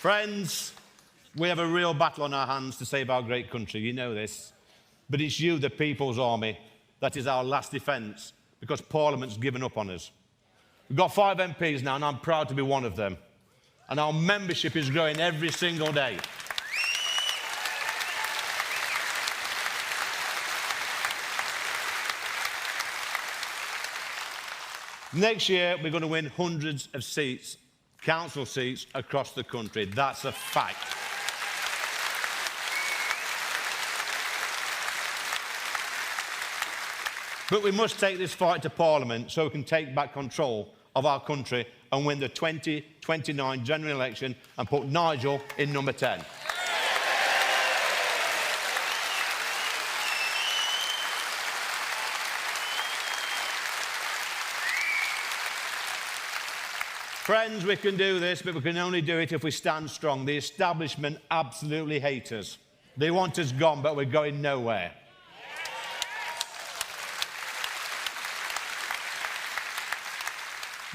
Friends, we have a real battle on our hands to save our great country. You know this. But it's you, the People's Army, that is our last defence, because Parliament's given up on us. We've got 5 MPs now, and I'm proud to be one of them. And our membership is growing every single day. Next year, we're going to win hundreds of seats, council seats across the country. That's a fact. But we must take this fight to Parliament so we can take back control of our country and win the 2029 general election and put Nigel in number 10. Friends, we can do this, but we can only do it if we stand strong. The establishment absolutely hate us. They want us gone, but we're going nowhere.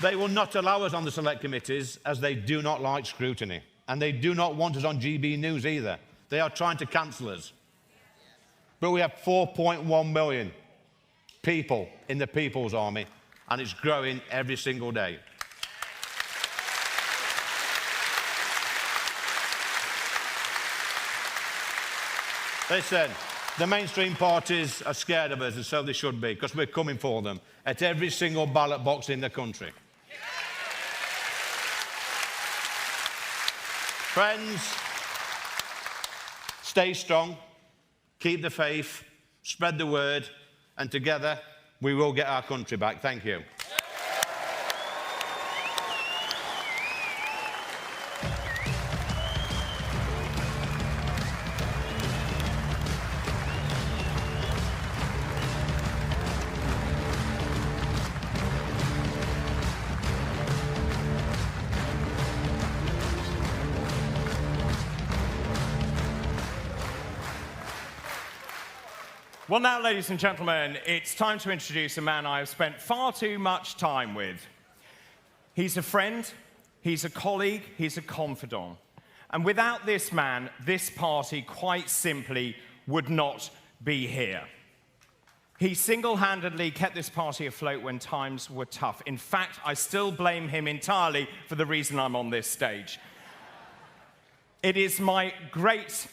They will not allow us on the select committees as they do not like scrutiny. And they do not want us on GB News either. They are trying to cancel us. But we have 4.1 million people in the People's Army, and it's growing every single day. Listen, the mainstream parties are scared of us, and so they should be, because we're coming for them at every single ballot box in the country. Friends, stay strong, keep the faith, spread the word, and together we will get our country back. Thank you. Well, now, ladies and gentlemen, it's time to introduce a man I have spent far too much time with. He's a friend, he's a colleague, he's a confidant. And without this man, this party quite simply would not be here. He single-handedly kept this party afloat when times were tough. In fact, I still blame him entirely for the reason I'm on this stage. It is my great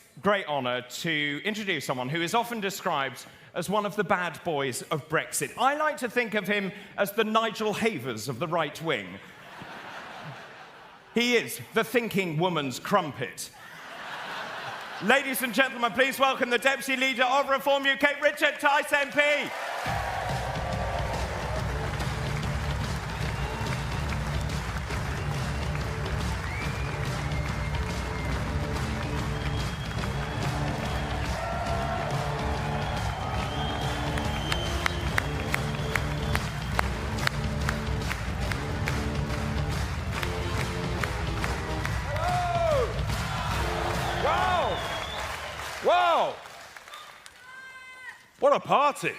honour to introduce someone who is often described as one of the bad boys of Brexit. I like to think of him as the Nigel Havers of the right wing. He is the thinking woman's crumpet. Ladies and gentlemen, please welcome the Deputy Leader of Reform UK, Richard Tice MP. Wow! What a party!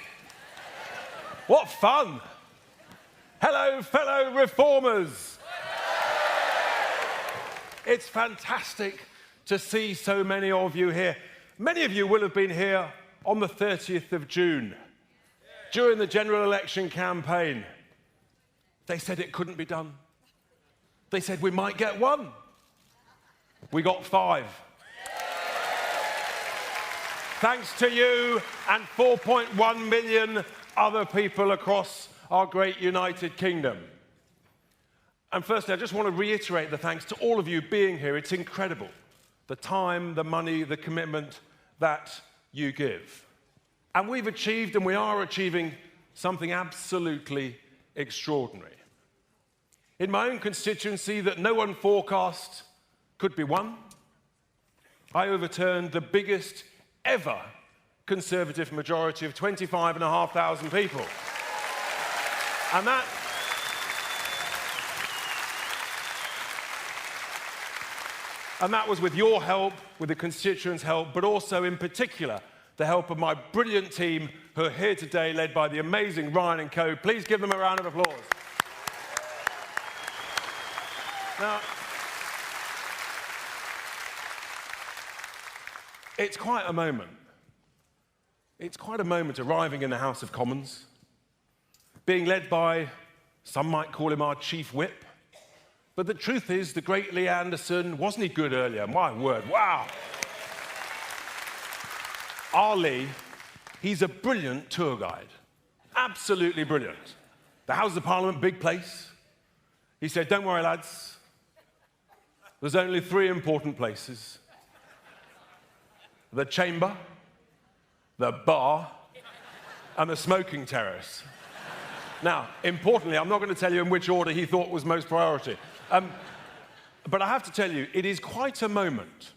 What fun! Hello, fellow reformers! It's fantastic to see so many of you here. Many of you will have been here on the 30th of June, during the general election campaign. They said it couldn't be done. They said we might get one. We got 5. Thanks to you and 4.1 million other people across our great United Kingdom. And firstly, I just want to reiterate the thanks to all of you being here. It's incredible, the time, the money, the commitment that you give. And we've achieved, and we are achieving, something absolutely extraordinary. In my own constituency that no one forecast could be won, I overturned the biggest ever Conservative majority of 25,500 people. And that was with your help, with the constituents' help, but also in particular the help of my brilliant team who are here today, led by the amazing Ryan and Co. Please give them a round of applause. Now, it's quite a moment. It's quite a moment arriving in the House of Commons, being led by, some might call him our chief whip, but the truth is, the great Lee Anderson, wasn't he good earlier? My word, wow. Our Lee, he's a brilliant tour guide, absolutely brilliant. The House of Parliament, big place. He said, don't worry, lads, there's only 3 important places. The chamber, the bar, and the smoking terrace. Now, importantly, I'm not going to tell you in which order he thought was most priority. But I have to tell you, it is quite a moment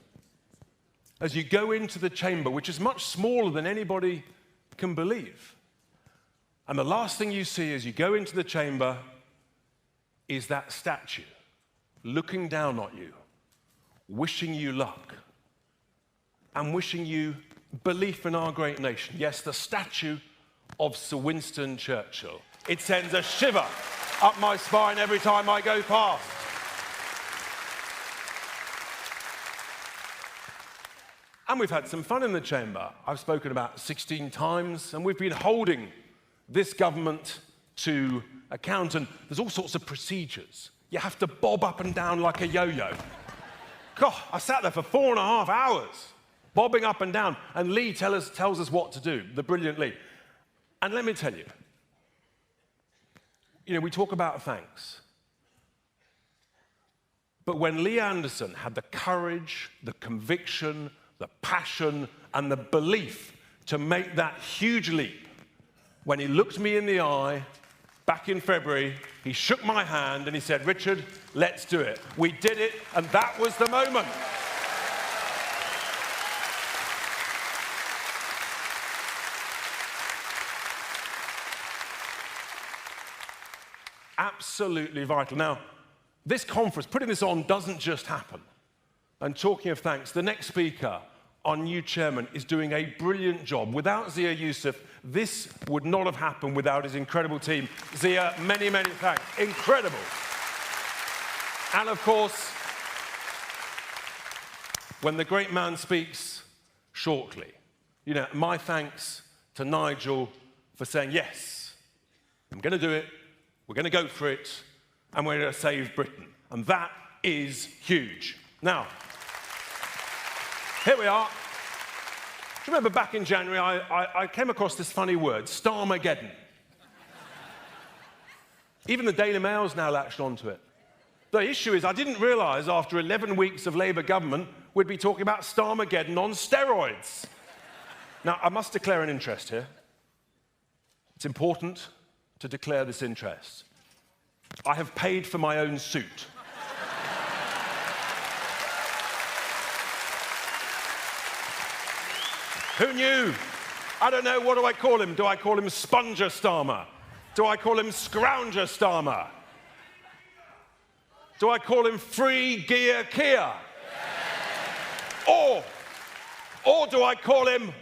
as you go into the chamber, which is much smaller than anybody can believe. And the last thing you see as you go into the chamber is that statue looking down at you, wishing you luck, and wishing you belief in our great nation. Yes, the statue of Sir Winston Churchill. It sends a shiver up my spine every time I go past. And we've had some fun in the chamber. I've spoken about 16 times, and we've been holding this government to account, and there's all sorts of procedures. You have to bob up and down like a yo-yo. God, I sat there for 4.5 hours, bobbing up and down, and Lee tells us what to do, the brilliant Lee. And let me tell you, we talk about thanks. But when Lee Anderson had the courage, the conviction, the passion, and the belief to make that huge leap, when he looked me in the eye back in February, he shook my hand and he said, Richard, let's do it. We did it, and that was the moment. Absolutely vital. Now, this conference, putting this on, doesn't just happen. And talking of thanks, the next speaker, our new chairman, is doing a brilliant job. Without Zia Yusuf, this would not have happened without his incredible team. Zia, many, many thanks. Incredible. And of course, when the great man speaks shortly, my thanks to Nigel for saying, yes, I'm going to do it. We're going to go for it, and we're going to save Britain. And that is huge. Now, here we are. Do you remember back in January, I came across this funny word, Starmageddon. Even the Daily Mail's now latched onto it. The issue is I didn't realise after 11 weeks of Labour government we'd be talking about Starmageddon on steroids. Now, I must declare an interest here. It's important to declare this interest. I have paid for my own suit. Who knew? I don't know, what do I call him? Do I call him Sponger Starmer? Do I call him Scrounger Starmer? Do I call him Free Gear Kia? Or do I call him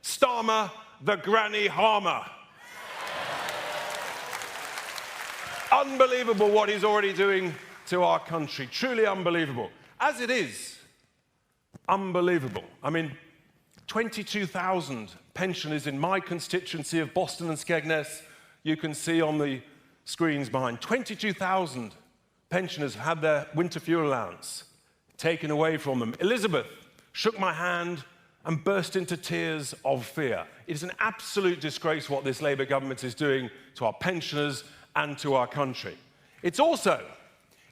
Starmer the Granny Harmer? Unbelievable what he's already doing to our country. Truly unbelievable. As it is, unbelievable. I mean, 22,000 pensioners in my constituency of Boston and Skegness, you can see on the screens behind. 22,000 pensioners have had their winter fuel allowance taken away from them. Elizabeth shook my hand and burst into tears of fear. It is an absolute disgrace what this Labour government is doing to our pensioners and to our country. It's also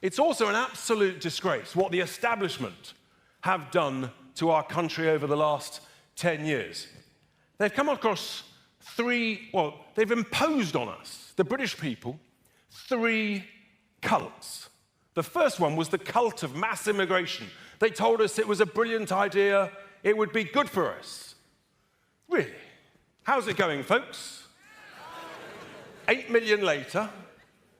an absolute disgrace what the establishment have done to our country over the last 10 years. They've come across they've imposed on us, the British people, 3 cults. The first one was the cult of mass immigration. They told us it was a brilliant idea, it would be good for us. Really? How's it going, folks? 8 million later,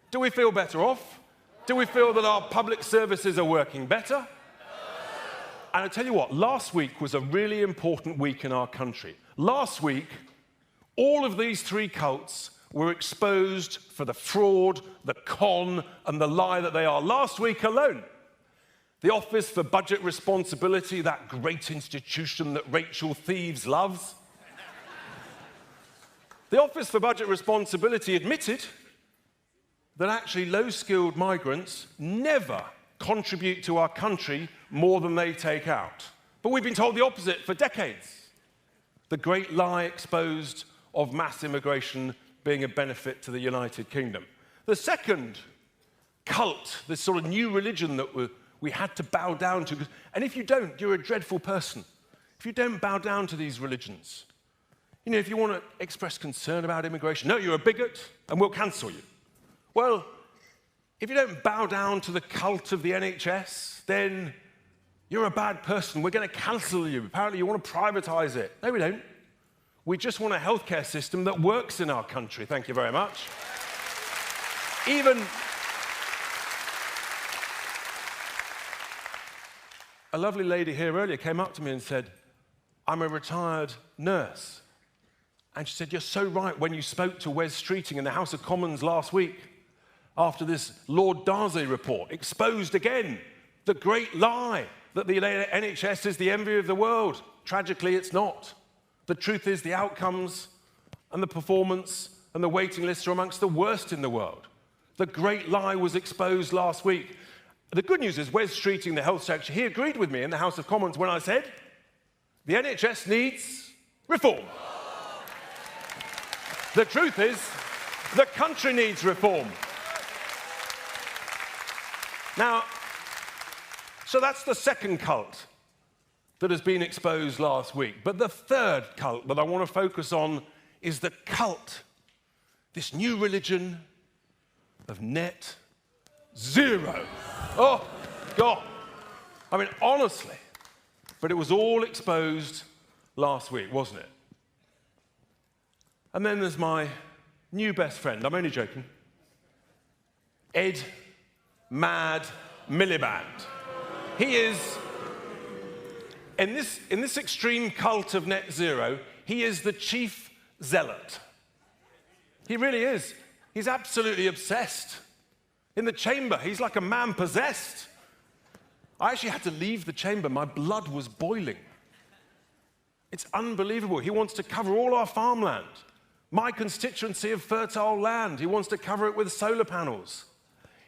do we feel better off? Do we feel that our public services are working better? And I tell you what, last week was a really important week in our country. Last week, all of these 3 cults were exposed for the fraud, the con, and the lie that they are. Last week alone, the Office for Budget Responsibility, that great institution that Rachel Thieves loves, the Office for Budget Responsibility admitted that actually low-skilled migrants never contribute to our country more than they take out. But we've been told the opposite for decades. The great lie exposed of mass immigration being a benefit to the United Kingdom. The second cult, this sort of new religion that we had to bow down to, and if you don't, you're a dreadful person. If you don't bow down to these religions, you know, if you want to express concern about immigration, no, you're a bigot and we'll cancel you. Well, if you don't bow down to the cult of the NHS, then you're a bad person. We're going to cancel you. Apparently you want to privatise it. No, we don't. We just want a healthcare system that works in our country. Thank you very much. Even a lovely lady here earlier came up to me and said, I'm a retired nurse. And she said, you're so right when you spoke to Wes Streeting in the House of Commons last week after this Lord Darcy report exposed again the great lie that the NHS is the envy of the world. Tragically, it's not. The truth is the outcomes and the performance and the waiting lists are amongst the worst in the world. The great lie was exposed last week. The good news is Wes Streeting, the health secretary, he agreed with me in the House of Commons when I said the NHS needs reform. The truth is the country needs reform. Now, so that's the second cult that has been exposed last week. But the third cult that I want to focus on is the cult, this new religion of net zero. Oh, God. I mean, honestly, but it was all exposed last week, wasn't it? And then there's my new best friend, I'm only joking, Ed Mad Miliband. He is, in this extreme cult of net zero, he is the chief zealot. He really is. He's absolutely obsessed. In the chamber, he's like a man possessed. I actually had to leave the chamber. My blood was boiling. It's unbelievable. He wants to cover all our farmland. My constituency of fertile land, he wants to cover it with solar panels.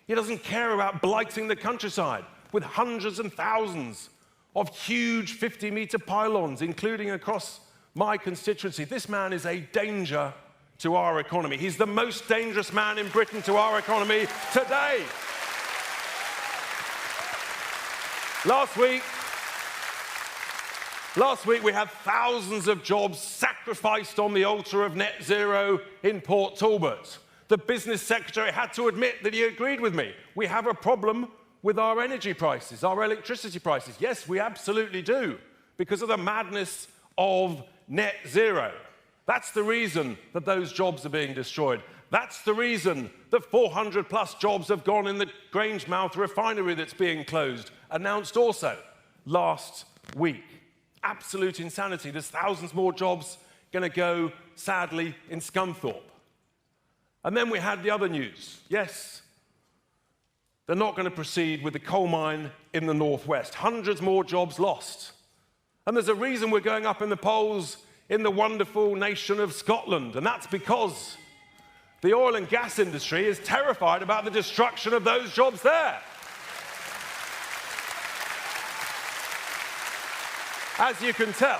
He doesn't care about blighting the countryside with hundreds and thousands of huge 50-meter pylons, including across my constituency. This man is a danger to our economy. He's the most dangerous man in Britain to our economy today. Last week we had thousands of jobs sacrificed on the altar of net zero in Port Talbot. The business secretary had to admit that he agreed with me. We have a problem with our energy prices, our electricity prices. Yes, we absolutely do, because of the madness of net zero. That's the reason that those jobs are being destroyed. That's the reason that 400 plus jobs have gone in the Grangemouth refinery that's being closed, announced also last week. Absolute insanity. There's thousands more jobs going to go, sadly, in Scunthorpe. And then we had the other news. Yes, they're not going to proceed with the coal mine in the northwest. Hundreds more jobs lost. And there's a reason we're going up in the polls in the wonderful nation of Scotland, and that's because the oil and gas industry is terrified about the destruction of those jobs there. As you can tell,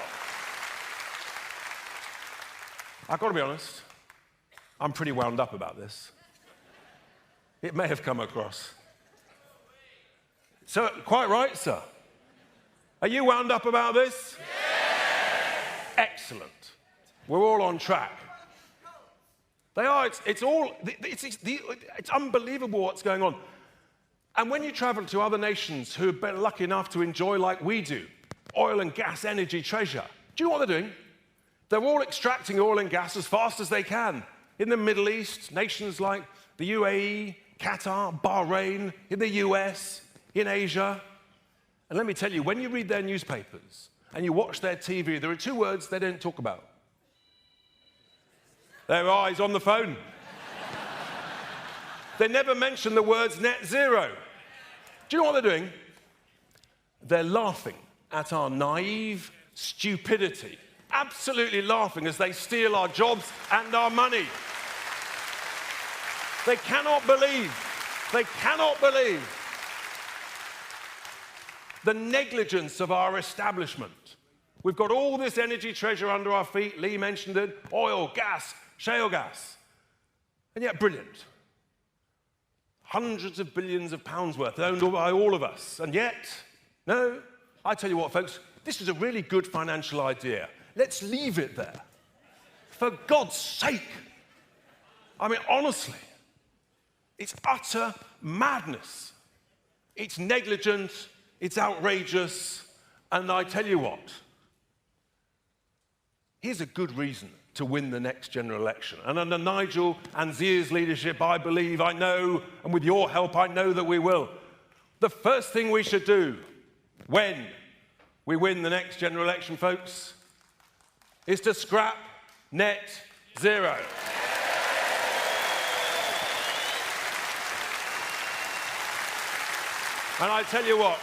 I've got to be honest, I'm pretty wound up about this. It may have come across. So, quite right, sir. Are you wound up about this? Yes! Excellent. We're all on track. They are. It's unbelievable what's going on. And when you travel to other nations who have been lucky enough to enjoy, like we do, oil and gas energy treasure, do you know what they're doing? They're all extracting oil and gas as fast as they can. In the Middle East, nations like the UAE, Qatar, Bahrain, in the US, in Asia. And let me tell you, when you read their newspapers and you watch their TV, there are two words they don't talk about. Their eyes on the phone. They never mention the words net zero. Do you know what they're doing? They're laughing at our naive stupidity. Absolutely laughing as they steal our jobs and our money. They cannot believe the negligence of our establishment. We've got all this energy treasure under our feet. Lee mentioned it. Oil, gas, shale gas. And yet, brilliant. Hundreds of billions of pounds worth owned by all of us. And yet, no, I tell you what, folks, this is a really good financial idea. Let's leave it there. For God's sake. I mean, honestly, it's utter madness. It's negligent, it's outrageous, and I tell you what, here's a good reason to win the next general election. And under Nigel and Zia's leadership, I believe, I know, and with your help, I know that we will. The first thing we should do when we win the next general election, folks, is to scrap net zero. And I tell you what,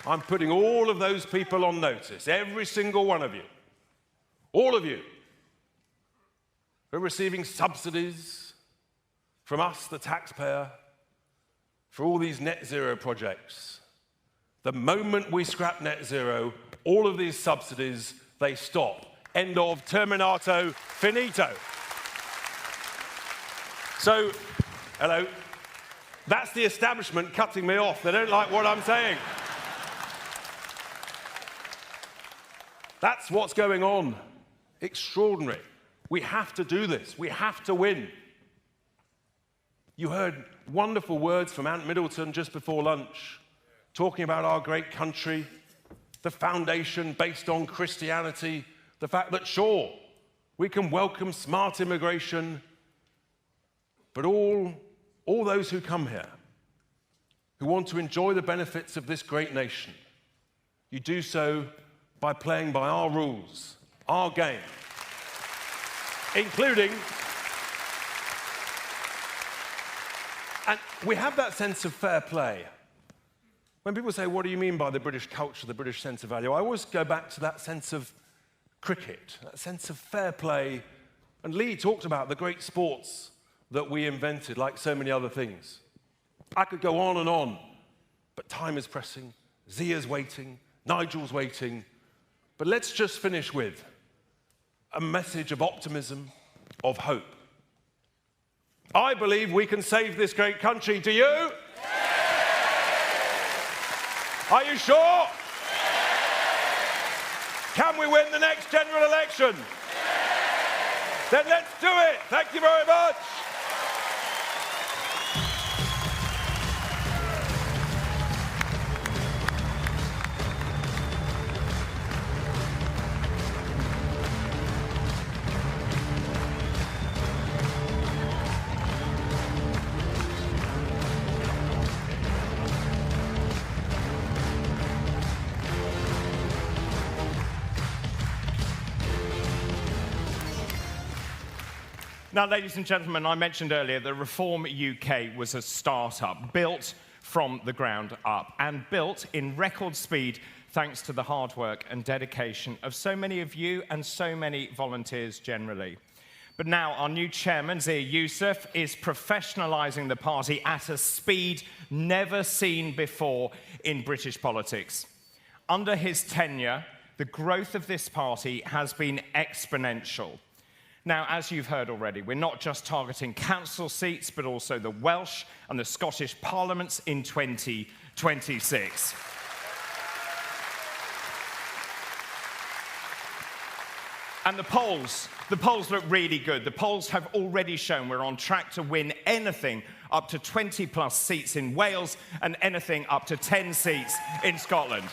I'm putting all of those people on notice, every single one of you, all of you, who are receiving subsidies from us, the taxpayer, for all these net zero projects. The moment we scrap net zero, all of these subsidies, they stop. End of terminato finito. So, hello, that's the establishment cutting me off. They don't like what I'm saying. That's what's going on. Extraordinary. We have to do this. We have to win. You heard wonderful words from Ant Middleton just before lunch, talking about our great country, the foundation based on Christianity, the fact that, sure, we can welcome smart immigration, but all those who come here, who want to enjoy the benefits of this great nation, you do so by playing by our rules, our game, including, and we have that sense of fair play. When people say, what do you mean by the British culture, the British sense of value? I always go back to that sense of cricket, that sense of fair play. And Lee talked about the great sports that we invented, like so many other things. I could go on, but time is pressing. Zia's waiting, Nigel's waiting. But let's just finish with a message of optimism, of hope. I believe we can save this great country. Do you? Are you sure? Can we win the next general election? Then let's do it. Thank you very much. Now, ladies and gentlemen, I mentioned earlier that Reform UK was a start-up built from the ground up and built in record speed thanks to the hard work and dedication of so many of you and so many volunteers generally. But now our new chairman, Zia Yusuf, is professionalising the party at a speed never seen before in British politics. Under his tenure, the growth of this party has been exponential. Now, as you've heard already, we're not just targeting council seats, but also the Welsh and the Scottish parliaments in 2026. And the polls look really good. The polls have already shown we're on track to win anything up to 20+ seats in Wales and anything up to 10 seats in Scotland.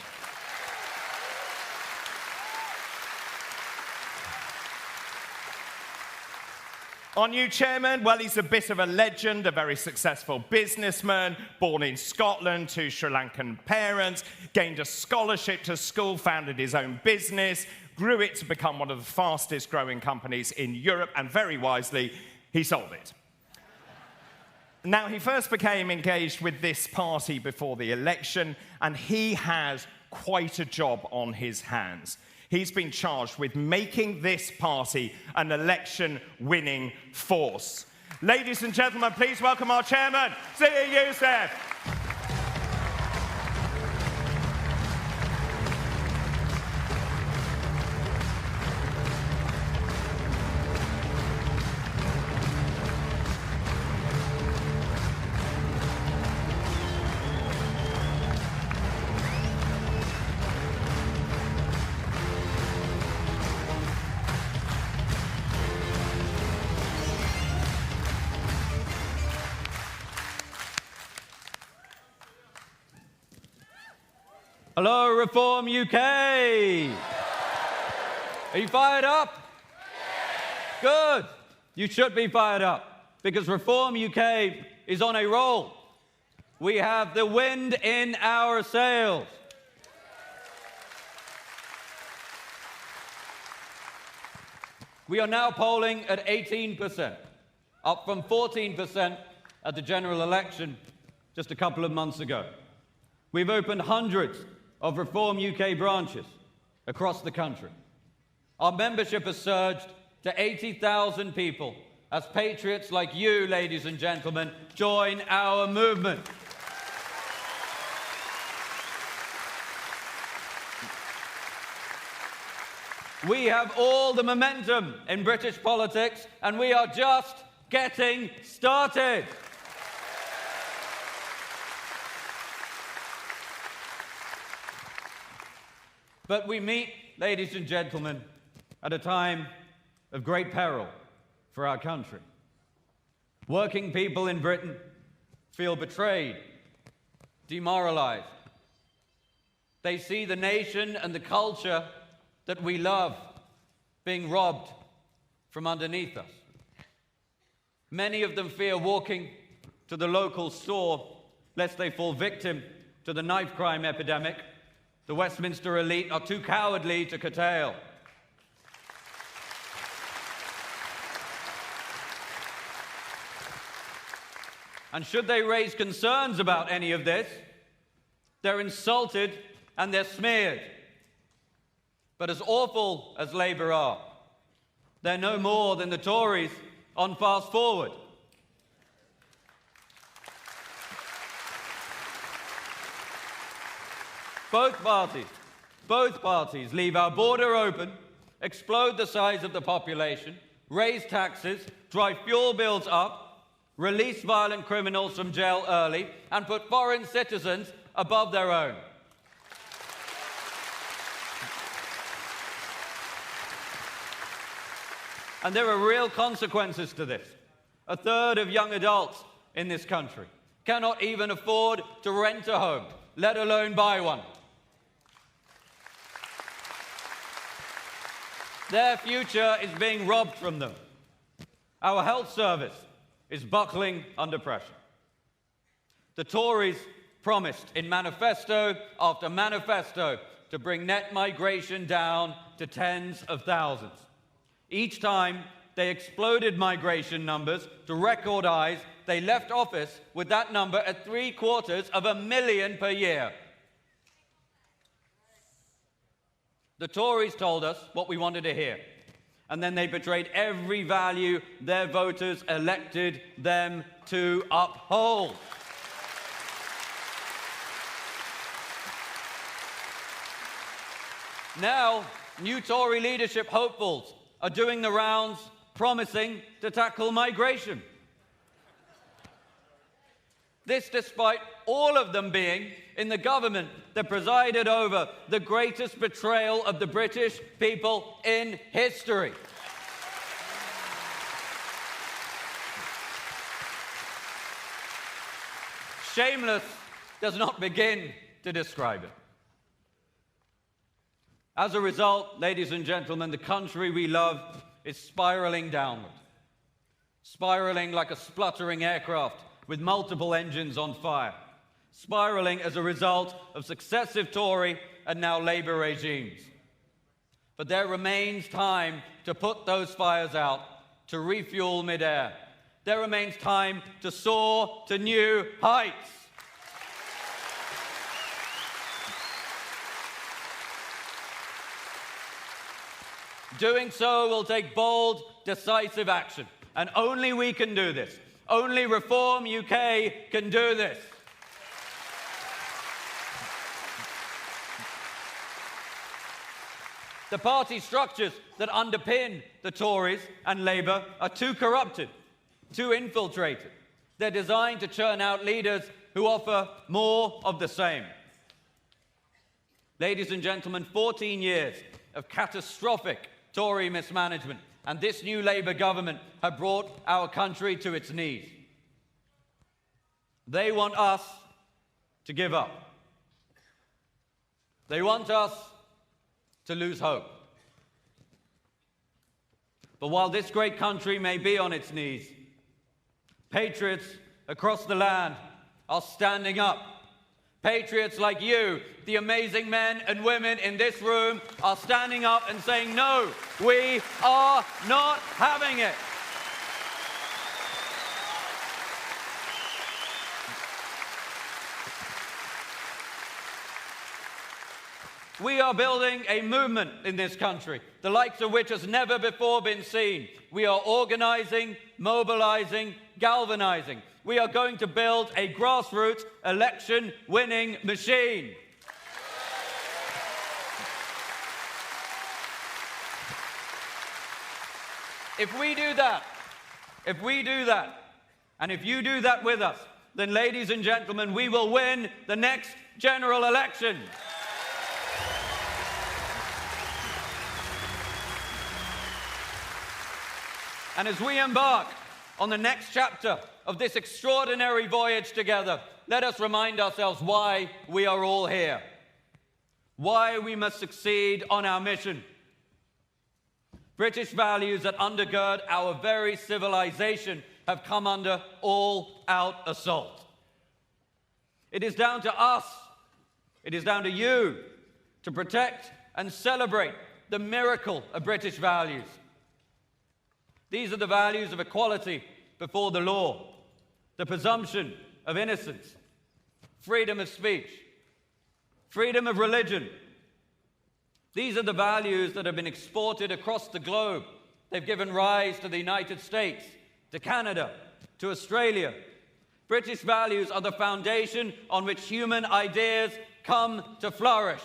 Our new chairman, well, he's a bit of a legend, a very successful businessman, born in Scotland to Sri Lankan parents, gained a scholarship to school, founded his own business, grew it to become one of the fastest growing companies in Europe, and very wisely, he sold it. Now, he first became engaged with this party before the election, and he has quite a job on his hands. He's been charged with making this party an election-winning force. Ladies and gentlemen, please welcome our chairman, Zia Yusuf. Hello, Reform UK! Are you fired up? Good! You should be fired up, because Reform UK is on a roll. We have the wind in our sails. We are now polling at 18%, up from 14% at the general election just a couple of months ago. We've opened hundreds of Reform UK branches across the country. Our membership has surged to 80,000 people as patriots like you, ladies and gentlemen, join our movement. We have all the momentum in British politics, and we are just getting started. But we meet, ladies and gentlemen, at a time of great peril for our country. Working people in Britain feel betrayed, demoralized. They see the nation and the culture that we love being robbed from underneath us. Many of them fear walking to the local store lest they fall victim to the knife crime epidemic the Westminster elite are too cowardly to curtail. And should they raise concerns about any of this, they're insulted and they're smeared. But as awful as Labour are, they're no more than the Tories on Fast Forward. Both parties leave our border open, explode the size of the population, raise taxes, drive fuel bills up, release violent criminals from jail early, and put foreign citizens above their own. And there are real consequences to this. A third of young adults in this country cannot even afford to rent a home, let alone buy one. Their future is being robbed from them. Our health service is buckling under pressure. The Tories promised in manifesto after manifesto to bring net migration down to tens of thousands. Each time they exploded migration numbers to record highs, they left office with that number at 750,000 per year. The Tories told us what we wanted to hear, and then they betrayed every value their voters elected them to uphold. Now, new Tory leadership hopefuls are doing the rounds promising to tackle migration. This despite all of them being in the government that presided over the greatest betrayal of the British people in history. Shameless does not begin to describe it. As a result, ladies and gentlemen, the country we love is spiraling downward. Spiraling like a spluttering aircraft with multiple engines on fire. Spiraling as a result of successive Tory and now Labour regimes. But there remains time to put those fires out, to refuel midair. There remains time to soar to new heights. Doing so will take bold, decisive action. And only we can do this. Only Reform UK can do this. The party structures that underpin the Tories and Labour are too corrupted, too infiltrated. They're designed to churn out leaders who offer more of the same. Ladies and gentlemen, 14 years of catastrophic Tory mismanagement and this new Labour government have brought our country to its knees. They want us to give up. They want us to lose hope. But while this great country may be on its knees, patriots across the land are standing up. Patriots like you, the amazing men and women in this room, are standing up and saying, no, we are not having it. We are building a movement in this country, the likes of which has never before been seen. We are organizing, mobilizing, galvanizing. We are going to build a grassroots election-winning machine. If we do that, and if you do that with us, then, ladies and gentlemen, we will win the next general election. And as we embark on the next chapter of this extraordinary voyage together, let us remind ourselves why we are all here, why we must succeed on our mission. British values that undergird our very civilization have come under all-out assault. It is down to us, it is down to you, to protect and celebrate the miracle of British values. These are the values of equality before the law, the presumption of innocence, freedom of speech, freedom of religion. These are the values that have been exported across the globe. They've given rise to the United States, to Canada, to Australia. British values are the foundation on which human ideas come to flourish.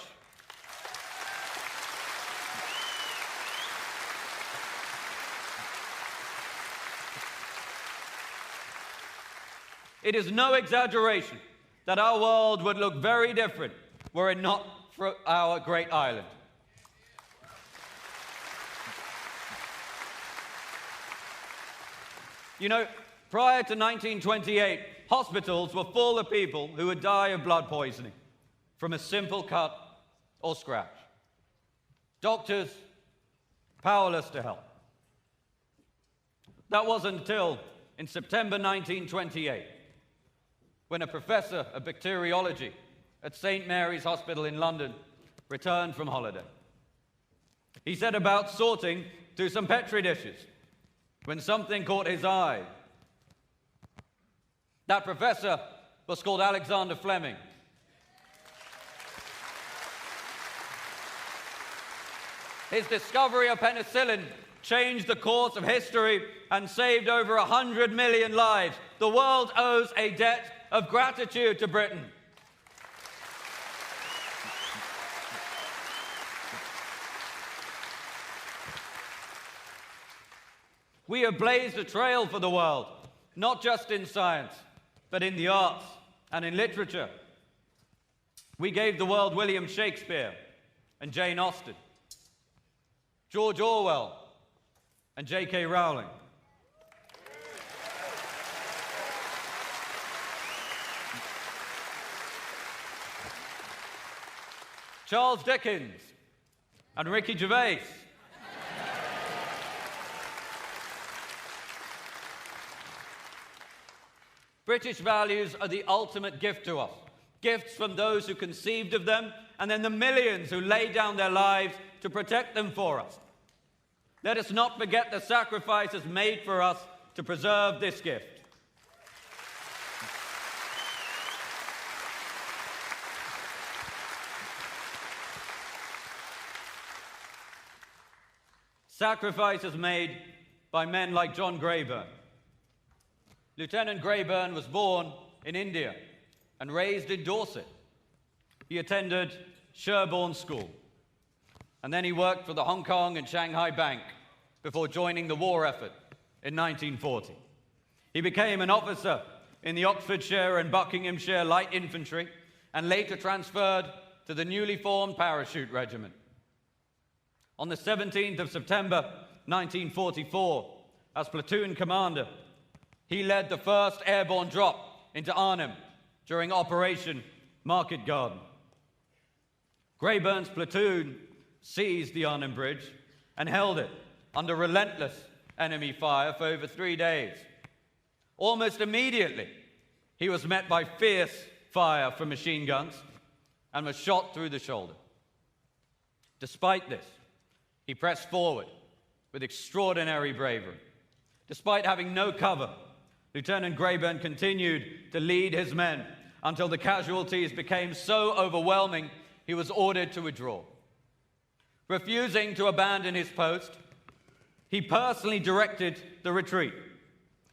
it is no exaggeration that our world would look very different were it not for our great island. You know, prior to 1928, hospitals were full of people who would die of blood poisoning from a simple cut or scratch. Doctors powerless to help. That wasn't until in September 1928, when a professor of bacteriology at St. Mary's Hospital in London returned from holiday. He set about sorting through some Petri dishes when something caught his eye. That professor was called Alexander Fleming. His discovery of penicillin changed the course of history and saved over 100 million lives. The world owes a debt of gratitude to Britain. We have blazed a trail for the world, not just in science, but in the arts and in literature. We gave the world William Shakespeare and Jane Austen, George Orwell and J.K. Rowling. Charles Dickens and Ricky Gervais. British values are the ultimate gift to us. Gifts from those who conceived of them, and then the millions who laid down their lives to protect them for us. Let us not forget the sacrifices made for us to preserve this gift. Sacrifices made by men like John Greyburn. Lieutenant Greyburn was born in India and raised in Dorset. He attended Sherborne School, and then he worked for the Hong Kong and Shanghai Bank before joining the war effort in 1940. He became an officer in the Oxfordshire and Buckinghamshire Light Infantry and later transferred to the newly formed Parachute Regiment. On the 17th of September 1944, as platoon commander, he led the first airborne drop into Arnhem during Operation Market Garden. Greyburn's platoon seized the Arnhem Bridge and held it under relentless enemy fire for over 3 days. Almost immediately, he was met by fierce fire from machine guns and was shot through the shoulder. Despite this, he pressed forward with extraordinary bravery. Despite having no cover, Lieutenant Greyburn continued to lead his men until the casualties became so overwhelming he was ordered to withdraw. Refusing to abandon his post, he personally directed the retreat.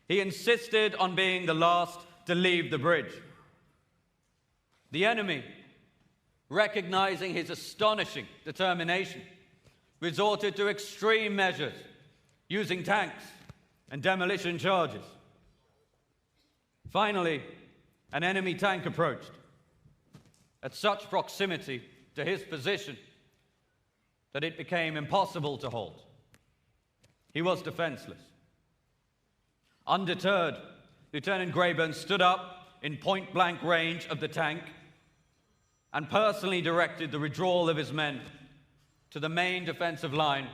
He insisted on being the last to leave the bridge. The enemy, recognizing his astonishing determination, resorted to extreme measures, using tanks and demolition charges. Finally, an enemy tank approached at such proximity to his position that it became impossible to halt. He was defenseless. Undeterred, Lieutenant Greyburn stood up in point-blank range of the tank and personally directed the withdrawal of his men to the main defensive line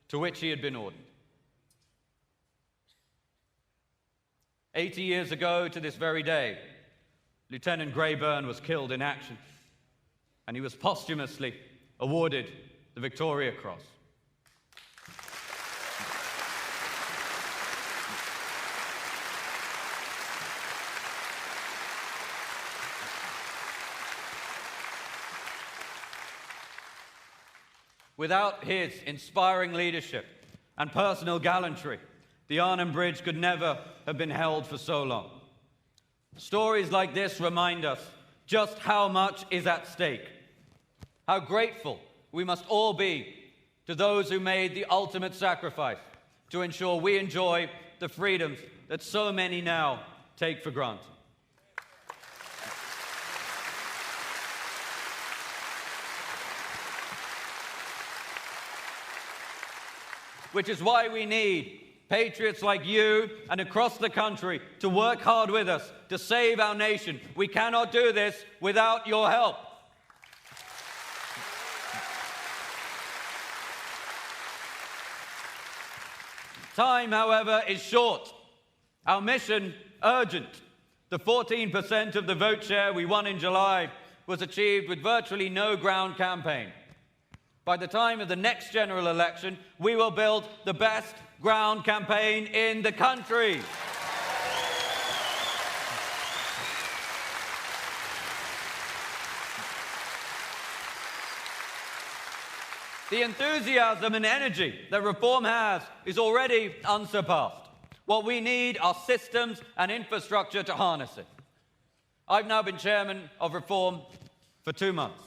to which he had been ordered. 80 years ago to this very day, Lieutenant Greyburn was killed in action, and he was posthumously awarded the Victoria Cross. Without his inspiring leadership and personal gallantry, the Arnhem Bridge could never have been held for so long. Stories like this remind us just how much is at stake, how grateful we must all be to those who made the ultimate sacrifice to ensure we enjoy the freedoms that so many now take for granted. which is why we need patriots like you and across the country to work hard with us to save our nation. We cannot do this without your help. Time, however, is short. Our mission, urgent. The 14% of the vote share we won in July was achieved with virtually no ground campaign. By the time of the next general election, we will build the best ground campaign in the country. The enthusiasm and energy that reform has is already unsurpassed. What we need are systems and infrastructure to harness it. I've now been chairman of Reform for 2 months.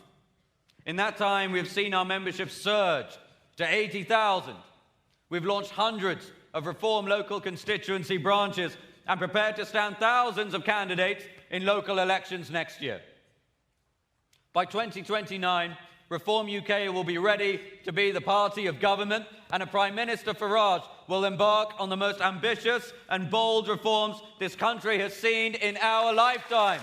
In that time, we've seen our membership surge to 80,000. We've launched hundreds of Reform local constituency branches and prepared to stand thousands of candidates in local elections next year. By 2029, Reform UK will be ready to be the party of government, and a Prime Minister Farage will embark on the most ambitious and bold reforms this country has seen in our lifetime.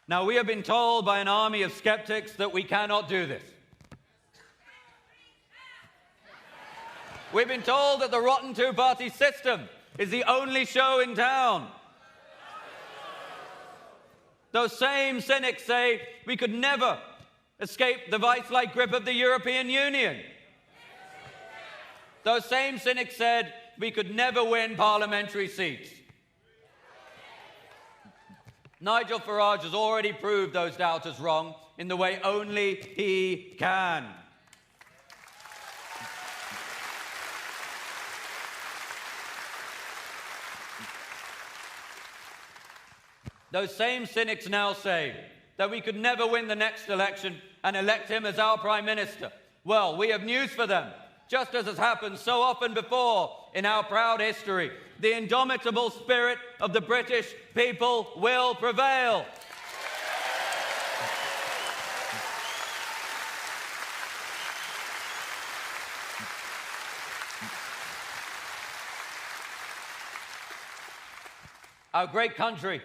Now, we have been told by an army of skeptics that we cannot do this. We've been told that the rotten two-party system is the only show in town. Those same cynics say we could never escape the vice-like grip of the European Union. Those same cynics said we could never win parliamentary seats. Nigel Farage has already proved those doubters wrong in the way only he can. Those same cynics now say that we could never win the next election and elect him as our Prime Minister. Well, we have news for them. Just as has happened so often before in our proud history, the indomitable spirit of the British people will prevail. Our great country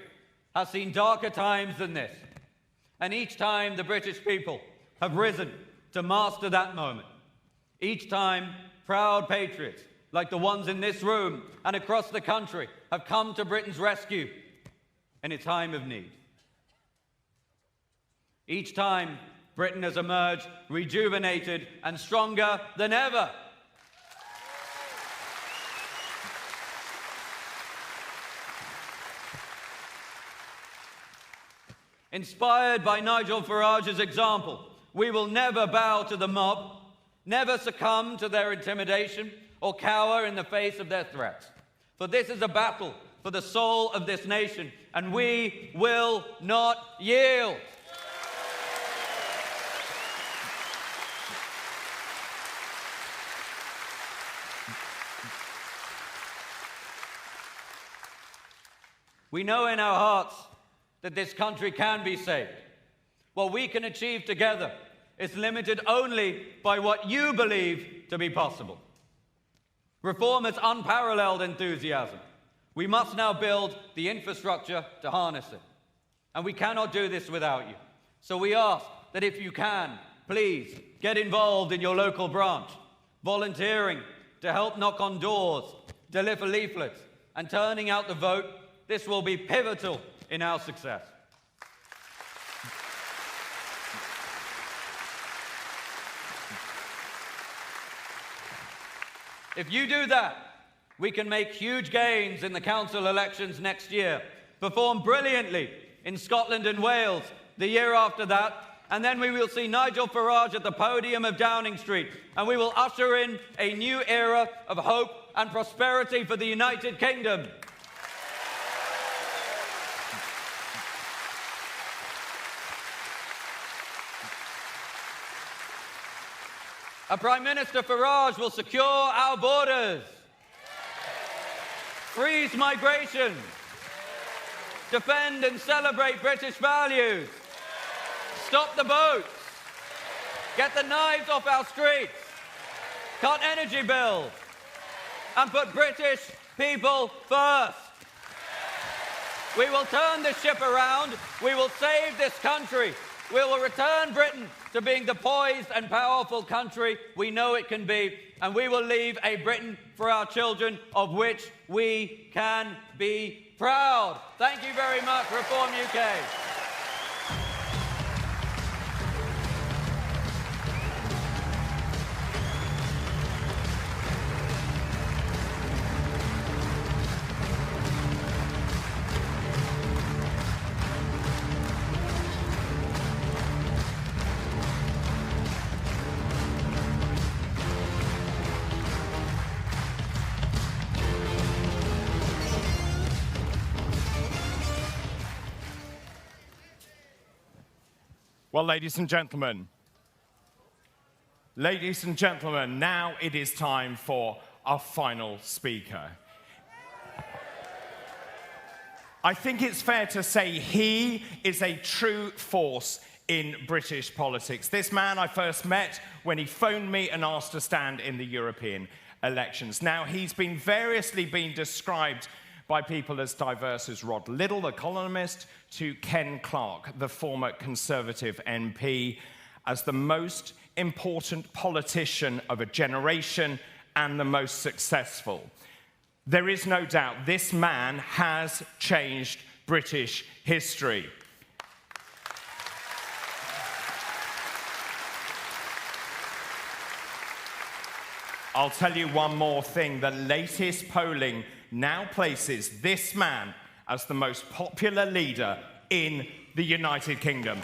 has seen darker times than this, and each time the British people have risen to master that moment. Each time, proud patriots like the ones in this room and across the country have come to Britain's rescue in a time of need. Each time, Britain has emerged rejuvenated and stronger than ever. Inspired by Nigel Farage's example, we will never bow to the mob, never succumb to their intimidation, or cower in the face of their threats. For this is a battle for the soul of this nation, and we will not yield. We know in our hearts that this country can be saved. What we can achieve together is limited only by what you believe to be possible. Reform has unparalleled enthusiasm. We must now build the infrastructure to harness it. And we cannot do this without you. So we ask that if you can, please get involved in your local branch, volunteering to help knock on doors, deliver leaflets, and turning out the vote. This will be pivotal in our success. If you do that, we can make huge gains in the council elections next year, perform brilliantly in Scotland and Wales the year after that, and then we will see Nigel Farage at the podium of Downing Street, and we will usher in a new era of hope and prosperity for the United Kingdom. A Prime Minister Farage will secure our borders, freeze migration, defend and celebrate British values, stop the boats, get the knives off our streets, cut energy bills, and put British people first. We will turn this ship around. We will save this country. We will return Britain to being the poised and powerful country we know it can be, and we will leave a Britain for our children of which we can be proud. Thank you very much, Reform UK. Well, ladies and gentlemen, now it is time for our final speaker. I think it's fair to say he is a true force in British politics. This man I first met when he phoned me and asked to stand in the European elections. Now, he's been variously described by people as diverse as Rod Liddell, the columnist, to Ken Clarke, the former Conservative MP, as the most important politician of a generation and the most successful. There is no doubt this man has changed British history. I'll tell you one more thing. The latest polling now places this man as the most popular leader in the United Kingdom.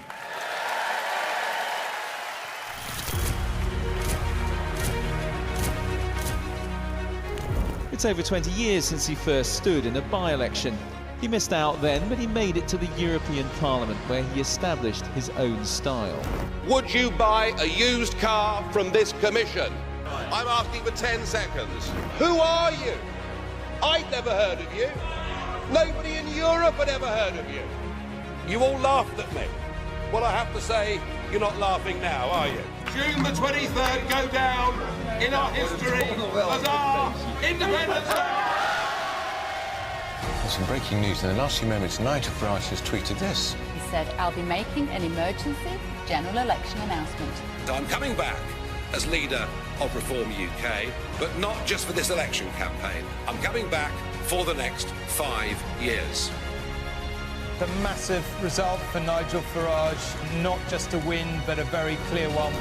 It's over 20 years since he first stood in a by-election. He missed out then, but he made it to the European Parliament, where he established his own style. Would you buy a used car from this commission? I'm asking for 10 seconds. Who are you? I'd never heard of you. Nobody in Europe had ever heard of you. You all laughed at me. Well, I have to say, you're not laughing now, are you? June the 23rd go down in our history as our Independence Day. There's some breaking news. In the last few moments, Nigel Farage has tweeted this. He said, I'll be making an emergency general election announcement. I'm coming back as leader of Reform UK, but not just for this election campaign. I'm coming back for the next 5 years. The massive result for Nigel Farage, not just a win, but a very clear one.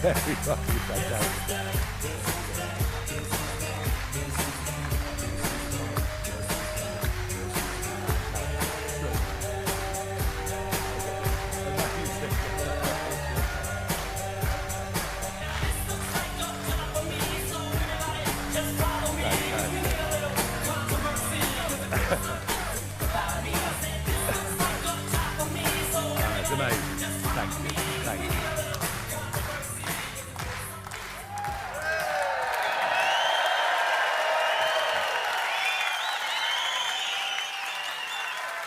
Very fucking fantastic. It's amazing. Thank you. Thank you.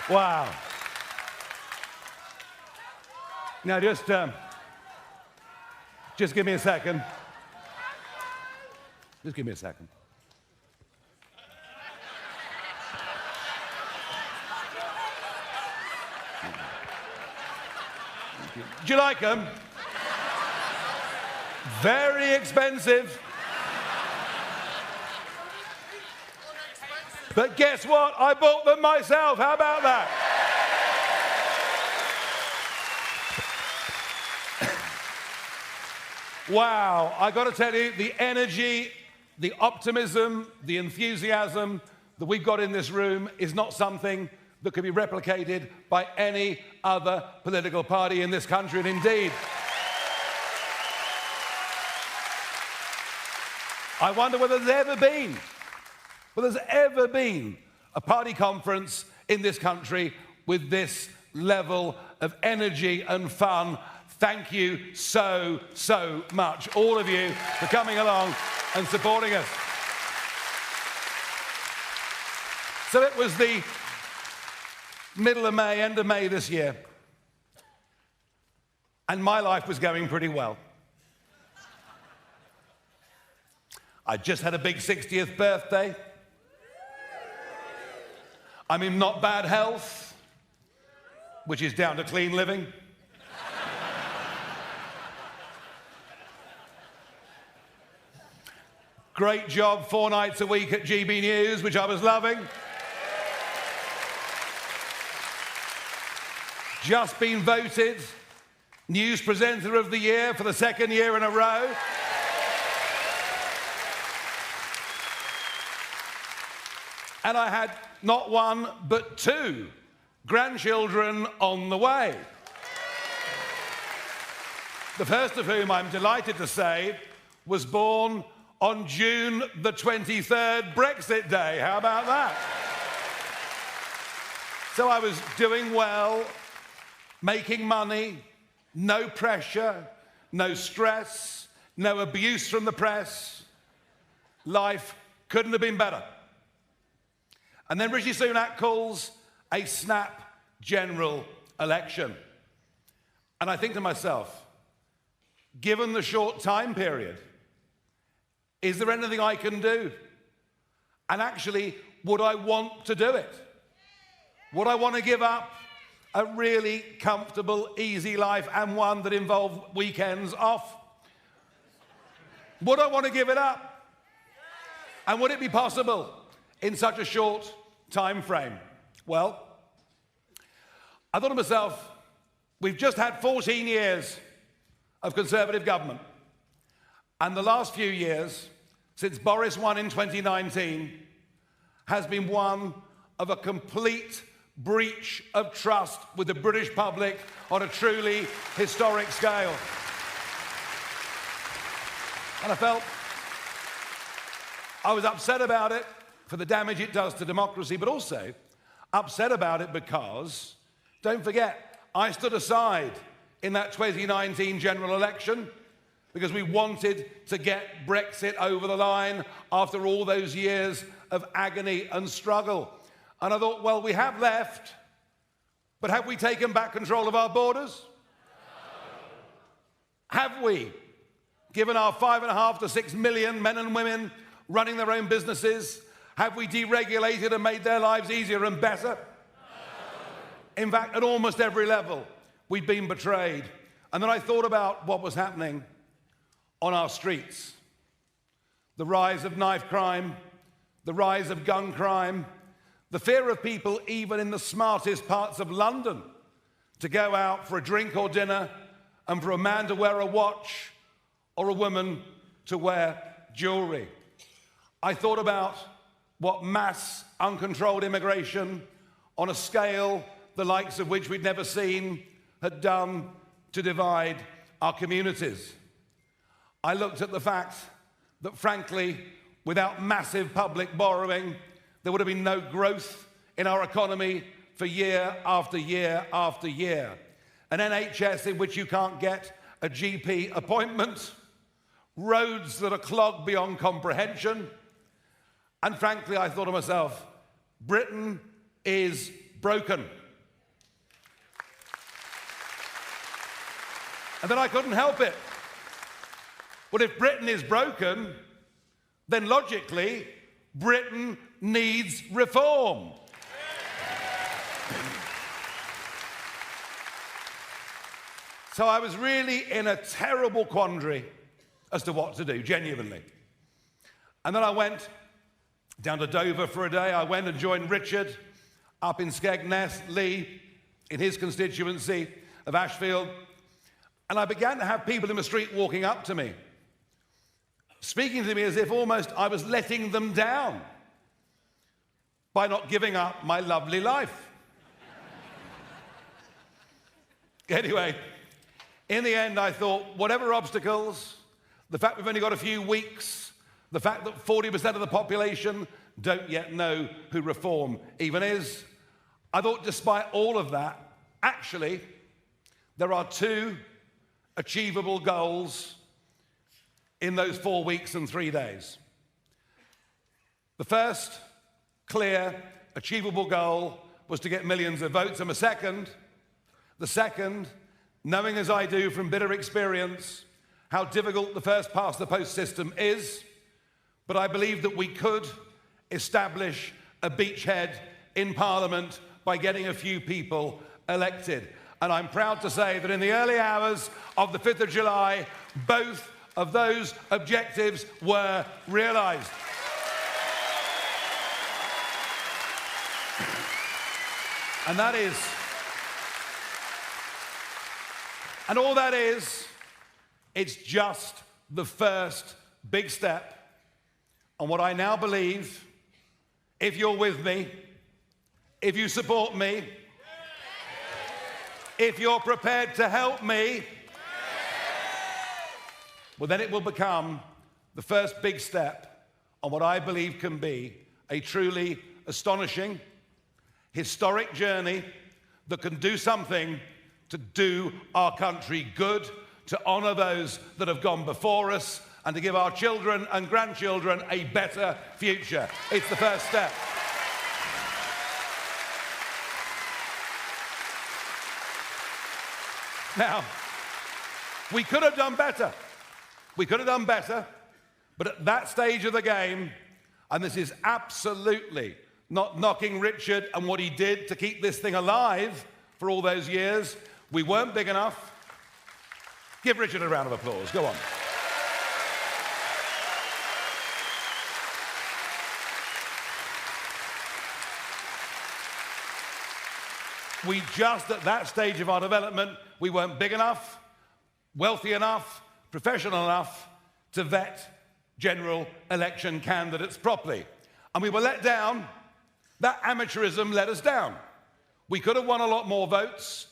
Wow. Now just give me a second. Just give me a second. Do you like them? Very expensive. But guess what? I bought them myself. How about that? Wow. I got to tell you, the energy, the optimism, the enthusiasm that we've got in this room is not something that could be replicated by any other political party in this country. And indeed, I wonder whether there's ever been a party conference in this country with this level of energy and fun. Thank you so, so much, all of you, for coming along and supporting us. So it was the middle of May, end of May this year, and my life was going pretty well. I just had a big 60th birthday. I'm in not bad health, which is down to clean living. Great job 4 nights a week at GB News, which I was loving. Just been voted News Presenter of the Year for the 2nd year in a row. And I had not 1, but 2 grandchildren on the way. The first of whom, I'm delighted to say, was born on June the 23rd, Brexit Day. How about that? So I was doing well, making money, no pressure, no stress, no abuse from the press. Life couldn't have been better. And then Rishi Sunak calls a snap general election. And I think to myself, given the short time period, is there anything I can do? And actually, would I want to do it? Would I want to give up a really comfortable, easy life and one that involved weekends off? Would I want to give it up? And would it be possible in such a short time frame? Well, I thought to myself, we've just had 14 years of Conservative government. And the last few years, since Boris won in 2019, has been one of a complete breach of trust with the British public on a truly historic scale. And I felt I was upset about it for the damage it does to democracy, but also upset about it because, don't forget, I stood aside in that 2019 general election because we wanted to get Brexit over the line after all those years of agony and struggle. And I thought, well, we have left, but have we taken back control of our borders? No. Have we given our 5.5 to 6 million men and women running their own businesses? Have we deregulated and made their lives easier and better? No. In fact, at almost every level, we've been betrayed. And then I thought about what was happening on our streets. The rise of knife crime, the rise of gun crime, the fear of people, even in the smartest parts of London, to go out for a drink or dinner and for a man to wear a watch or a woman to wear jewellery. I thought about what mass, uncontrolled immigration on a scale the likes of which we'd never seen had done to divide our communities. I looked at the fact that, frankly, without massive public borrowing, there would have been no growth in our economy for year after year after year. An NHS in which you can't get a GP appointment, roads that are clogged beyond comprehension, and frankly, I thought to myself, Britain is broken. And then I couldn't help it. Well, if Britain is broken, then logically, Britain needs reform. So I was really in a terrible quandary as to what to do, genuinely. And then I went down to Dover for a day. I went and joined Richard up in Skegness, Lee, in his constituency of Ashfield. And I began to have people in the street walking up to me, speaking to me as if almost I was letting them down by not giving up my lovely life. Anyway, in the end, I thought, whatever obstacles, the fact we've only got a few weeks, the fact that 40% of the population don't yet know who reform even is, I thought despite all of that, actually, there are two achievable goals in those 4 weeks and 3 days. The first clear, achievable goal was to get millions of votes, and the second, knowing as I do from bitter experience how difficult the first past the post system is, but I believe that we could establish a beachhead in Parliament by getting a few people elected. And I'm proud to say that in the early hours of the 5th of July, both of those objectives were realised. And that is, and all that is, it's just the first big step on what I now believe, if you're with me, if you support me, if you're prepared to help me, well, then it will become the first big step on what I believe can be a truly astonishing, historic journey that can do something to do our country good, to honour those that have gone before us, and to give our children and grandchildren a better future. It's the first step. Now, we could have done better. We could have done better, but at that stage of the game, and this is absolutely not knocking Richard and what he did to keep this thing alive for all those years, we weren't big enough. Give Richard a round of applause. Go on. We just, at that stage of our development, we weren't big enough, wealthy enough, professional enough to vet general election candidates properly. And we were let down. That amateurism let us down. We could have won a lot more votes,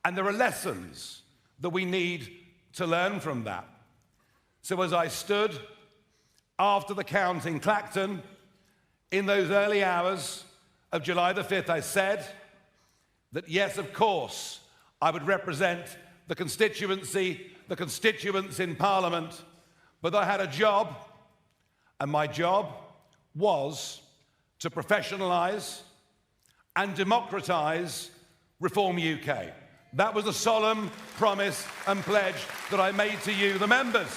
and there are lessons that we need to learn from that. So as I stood after the count in Clacton in those early hours of July the 5th, I said that yes, of course, I would represent the constituency, the constituents in Parliament, but I had a job, and my job was to professionalise and democratise Reform UK. That was a solemn promise and pledge that I made to you, the members.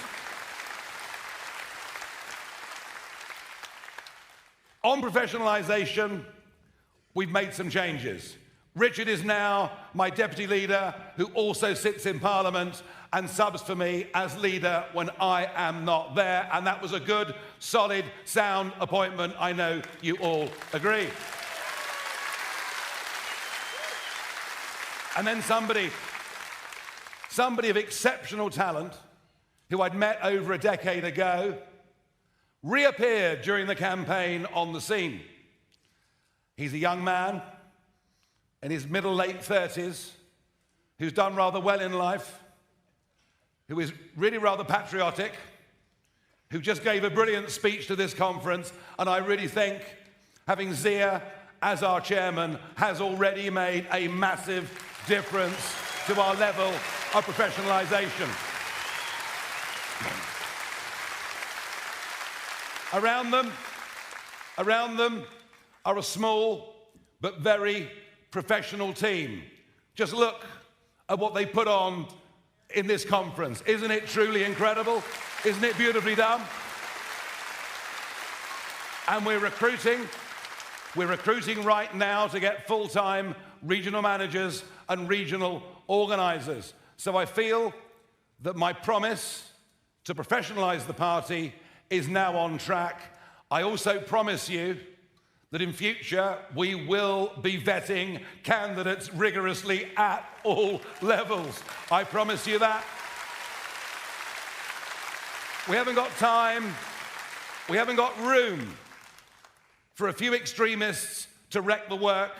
On professionalisation, we've made some changes. Richard is now my deputy leader, who also sits in Parliament and subs for me as leader when I am not there. And that was a good, solid, sound appointment. I know you all agree. And then somebody of exceptional talent who I'd met over a decade ago, reappeared during the campaign on the scene. He's a young man in his late 30s who's done rather well in life, who is really rather patriotic, who just gave a brilliant speech to this conference, and I really think having Zia as our chairman has already made a massive difference to our level of professionalisation. Around them are a small but very professional team. Just look at what they put on in this conference. Isn't it truly incredible? Isn't it beautifully done? And we're recruiting right now to get full-time regional managers and regional organisers. So I feel that my promise to professionalise the party is now on track. I also promise you that in future we will be vetting candidates rigorously at all levels. I promise you that. We haven't got time, we haven't got room for a few extremists to wreck the work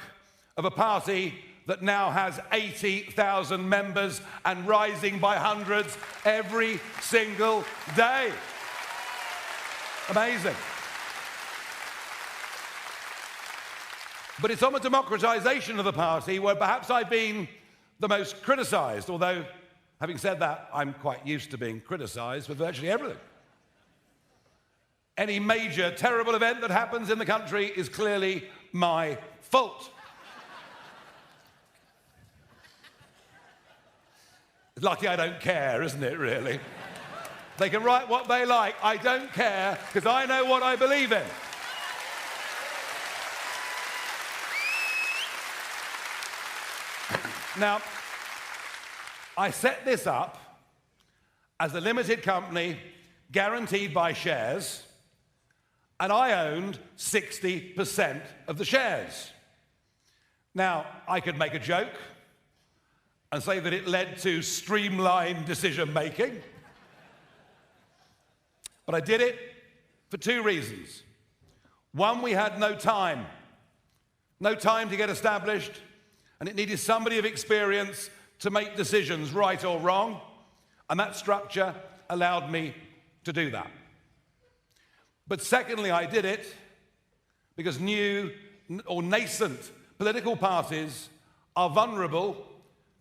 of a party that now has 80,000 members and rising by hundreds every single day. Amazing. But it's on the democratisation of the party where perhaps I've been the most criticised, although, having said that, I'm quite used to being criticised for virtually everything. Any major terrible event that happens in the country is clearly my fault. It's lucky I don't care, isn't it, really? They can write what they like. I don't care, because I know what I believe in. Now, I set this up as a limited company guaranteed by shares, and I owned 60% of the shares. Now, I could make a joke and say that it led to streamlined decision-making, but I did it for two reasons. One, we had no time to get established, and it needed somebody of experience to make decisions, right or wrong, and that structure allowed me to do that. But secondly, I did it because new or nascent political parties are vulnerable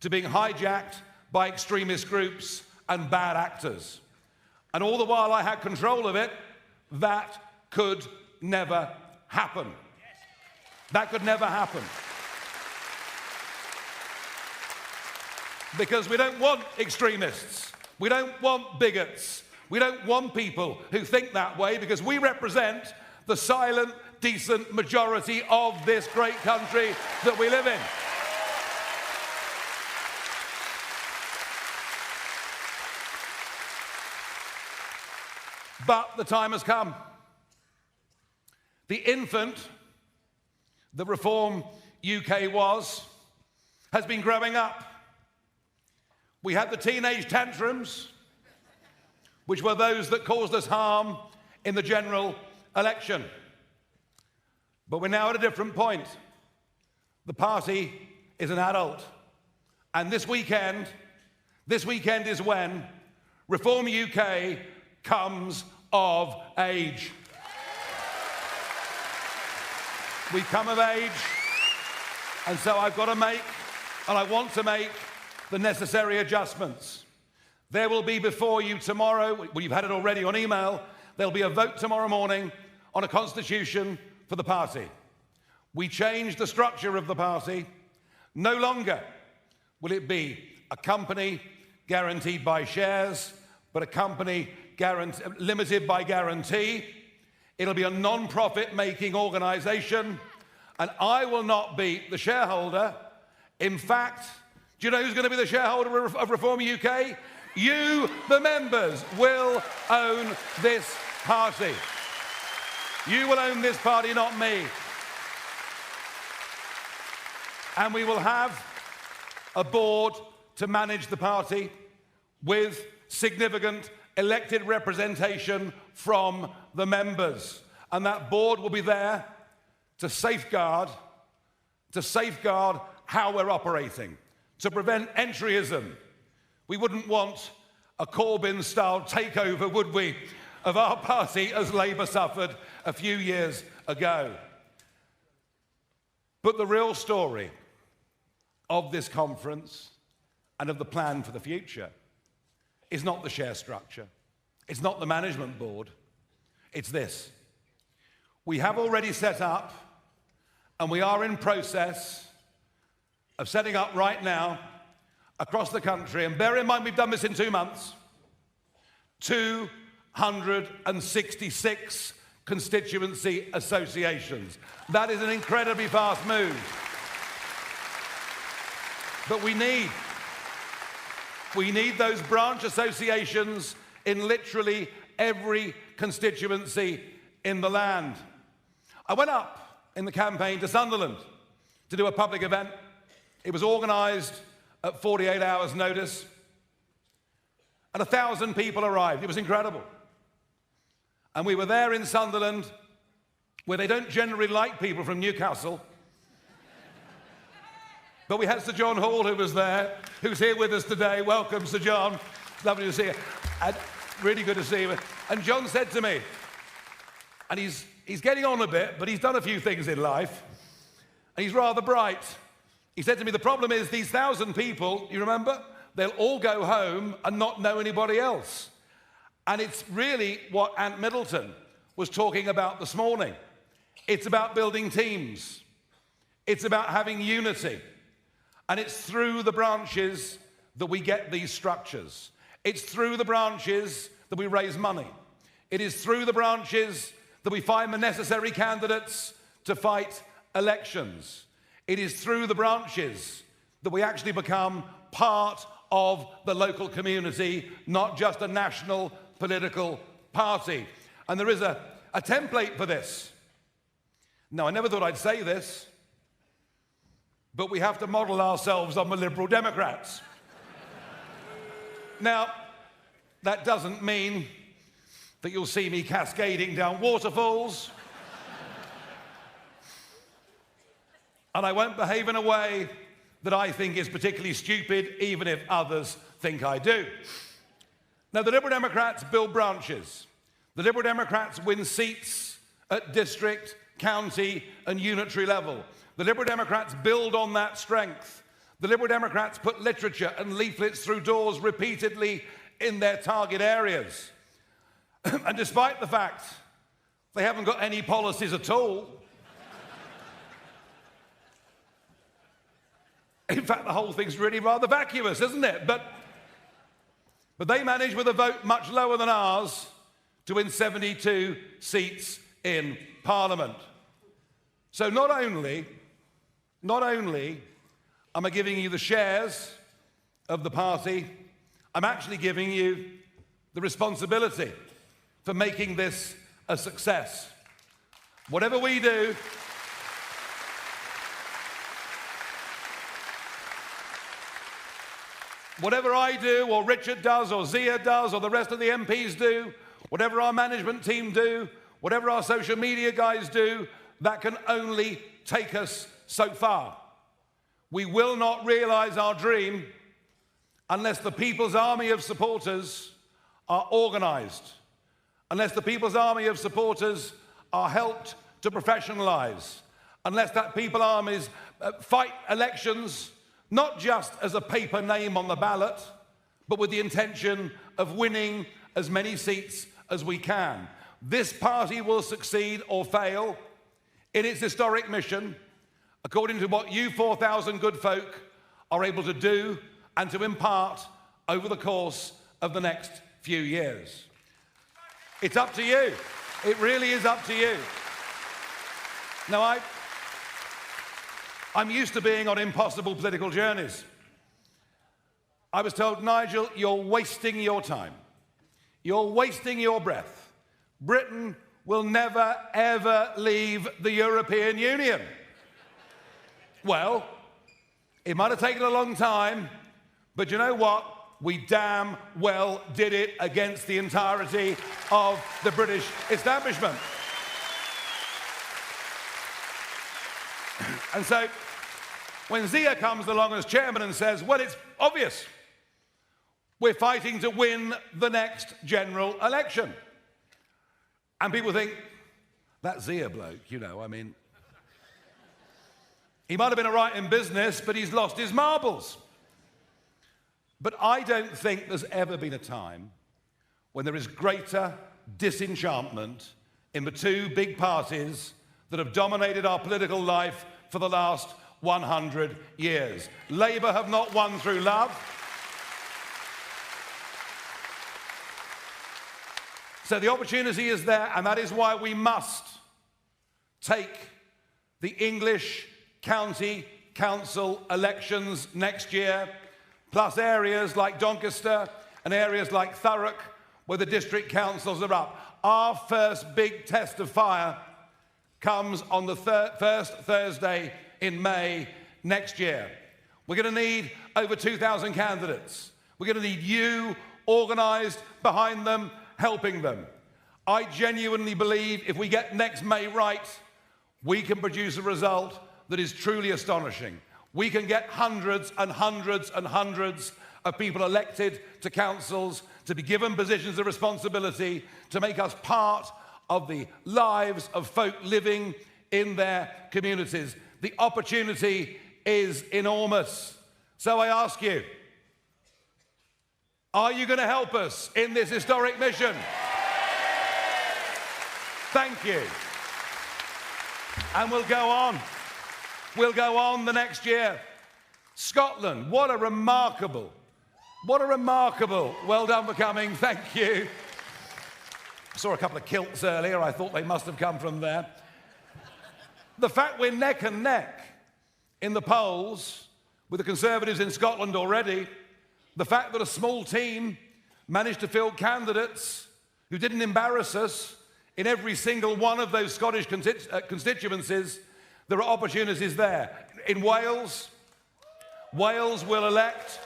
to being hijacked by extremist groups and bad actors. And all the while I had control of it, that could never happen. That could never happen. Because we don't want extremists. We don't want bigots. We don't want people who think that way, because we represent the silent, decent majority of this great country that we live in. But the time has come. The infant that Reform UK has been growing up. We had the teenage tantrums, which were those that caused us harm in the general election. But we're now at a different point. The party is an adult. And this weekend is when Reform UK comes of age. We come of age, and so I've got to make, and I want to make, the necessary adjustments. There will be before you tomorrow, well, you've had it already on email, there'll be a vote tomorrow morning on a constitution for the party. We change the structure of the party. No longer will it be a company guaranteed by shares, but a company limited by guarantee. It'll be a non-profit making organisation, and I will not be the shareholder. In fact, do you know who's going to be the shareholder of Reform UK? You, the members, will own this party. You will own this party, not me. And we will have a board to manage the party with significant elected representation from the members. And that board will be there to safeguard how we're operating, to prevent entryism. We wouldn't want a Corbyn-style takeover, would we, of our party as Labour suffered a few years ago. But the real story of this conference and of the plan for the future is not the share structure. It's not the management board. It's this. We have already set up, and we are in process of setting up right now across the country, and bear in mind we've done this in 2 months, 266 constituency associations. That is an incredibly fast move. But we need those branch associations in literally every constituency in the land. I went up in the campaign to Sunderland to do a public event. It was organised at 48 hours' notice, and 1,000 people arrived. It was incredible. And we were there in Sunderland, where they don't generally like people from Newcastle. But we had Sir John Hall, who was there, who's here with us today. Welcome, Sir John. Lovely to see you. And really good to see you. And John said to me, and he's getting on a bit, but he's done a few things in life, and he's rather bright. He said to me, the problem is these 1,000 people, you remember, they'll all go home and not know anybody else. And it's really what Ant Middleton was talking about this morning. It's about building teams. It's about having unity. And it's through the branches that we get these structures. It's through the branches that we raise money. It is through the branches that we find the necessary candidates to fight elections. It is through the branches that we actually become part of the local community, not just a national political party. And there is a template for this. Now, I never thought I'd say this, but we have to model ourselves on the Liberal Democrats. Now, that doesn't mean that you'll see me cascading down waterfalls. And I won't behave in a way that I think is particularly stupid, even if others think I do. Now, the Liberal Democrats build branches. The Liberal Democrats win seats at district, county, and unitary level. The Liberal Democrats build on that strength. The Liberal Democrats put literature and leaflets through doors repeatedly in their target areas. And despite the fact they haven't got any policies at all, in fact, the whole thing's really rather vacuous, isn't it? But they managed with a vote much lower than ours to win 72 seats in Parliament. So not only am I giving you the shares of the party, I'm actually giving you the responsibility for making this a success. Whatever we do, whatever I do, or Richard does, or Zia does, or the rest of the MPs do, whatever our management team do, whatever our social media guys do, that can only take us so far. We will not realise our dream unless the People's Army of supporters are organised, unless the People's Army of supporters are helped to professionalise, unless that People's Armies fight elections not just as a paper name on the ballot, but with the intention of winning as many seats as we can. This party will succeed or fail in its historic mission, according to what you 4,000 good folk are able to do and to impart over the course of the next few years. It's up to you. It really is up to you. Now, I'm used to being on impossible political journeys. I was told, Nigel, you're wasting your time. You're wasting your breath. Britain will never, ever leave the European Union. Well, it might have taken a long time, but you know what? we damn well did it against the entirety of the British establishment. And so, when Zia comes along as chairman and says, well, it's obvious, we're fighting to win the next general election. And people think, that Zia bloke, you know, I mean, he might have been all right in business, but he's lost his marbles. But I don't think there's ever been a time when there is greater disenchantment in the two big parties that have dominated our political life for the last 100 years. Labour have not won through love. So the opportunity is there, and that is why we must take the English county council elections next year, plus areas like Doncaster and areas like Thurrock, where the district councils are up. Our first big test of fire comes on the first Thursday in May next year. We're going to need over 2,000 candidates. We're going to need you organised behind them, helping them. I genuinely believe if we get next May right, we can produce a result that is truly astonishing. We can get hundreds and hundreds and hundreds of people elected to councils, to be given positions of responsibility, to make us part of the lives of folk living in their communities. The opportunity is enormous. So I ask you, are you going to help us in this historic mission? Thank you. And we'll go on. We'll go on the next year. Scotland, what a remarkable, well done for coming, thank you. I saw a couple of kilts earlier, I thought they must have come from there. The fact we're neck and neck in the polls with the Conservatives in Scotland already, the fact that a small team managed to field candidates who didn't embarrass us in every single one of those Scottish constituencies, there are opportunities there. In Wales, Wales will elect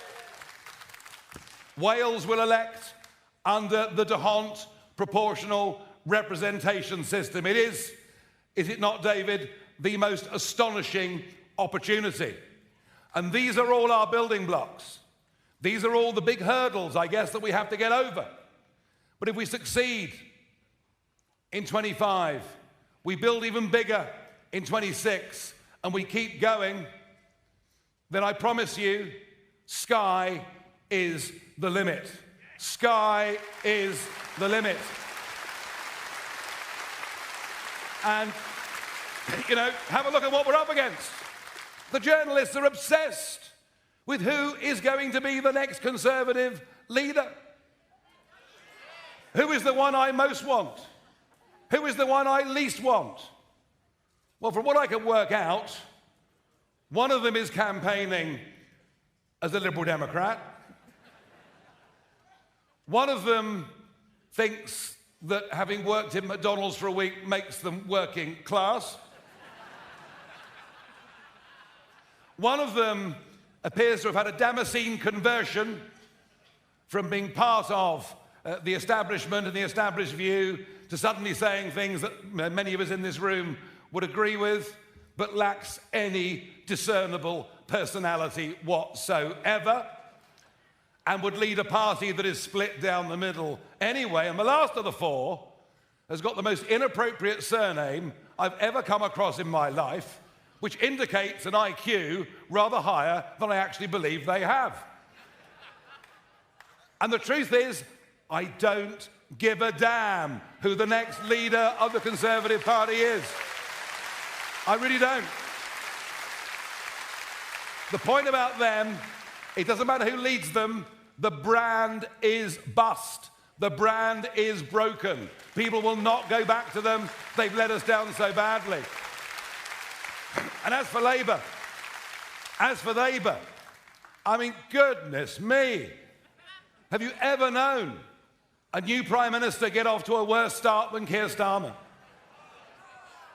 under the D'Hondt proportional representation system. It is it not, David, the most astonishing opportunity? And these are all our building blocks. These are all the big hurdles, I guess, that we have to get over. But if we succeed in 25, we build even bigger in 26, and we keep going, then I promise you, sky is the limit. Sky is the limit. And, you know, have a look at what we're up against. The journalists are obsessed with who is going to be the next Conservative leader. Who is the one I most want? Who is the one I least want? Well, from what I can work out, one of them is campaigning as a Liberal Democrat. One of them thinks that having worked in McDonald's for a week makes them working class. One of them appears to have had a Damascene conversion from being part of the establishment and the established view to suddenly saying things that many of us in this room would agree with, but lacks any discernible personality whatsoever, and would lead a party that is split down the middle anyway. And the last of the four has got the most inappropriate surname I've ever come across in my life, which indicates an IQ rather higher than I actually believe they have. And the truth is, I don't give a damn who the next leader of the Conservative Party is. I really don't. The point about them, it doesn't matter who leads them, the brand is bust. The brand is broken. People will not go back to them. They've let us down so badly. And as for Labour, I mean, goodness me. Have you ever known a new Prime Minister get off to a worse start than Keir Starmer?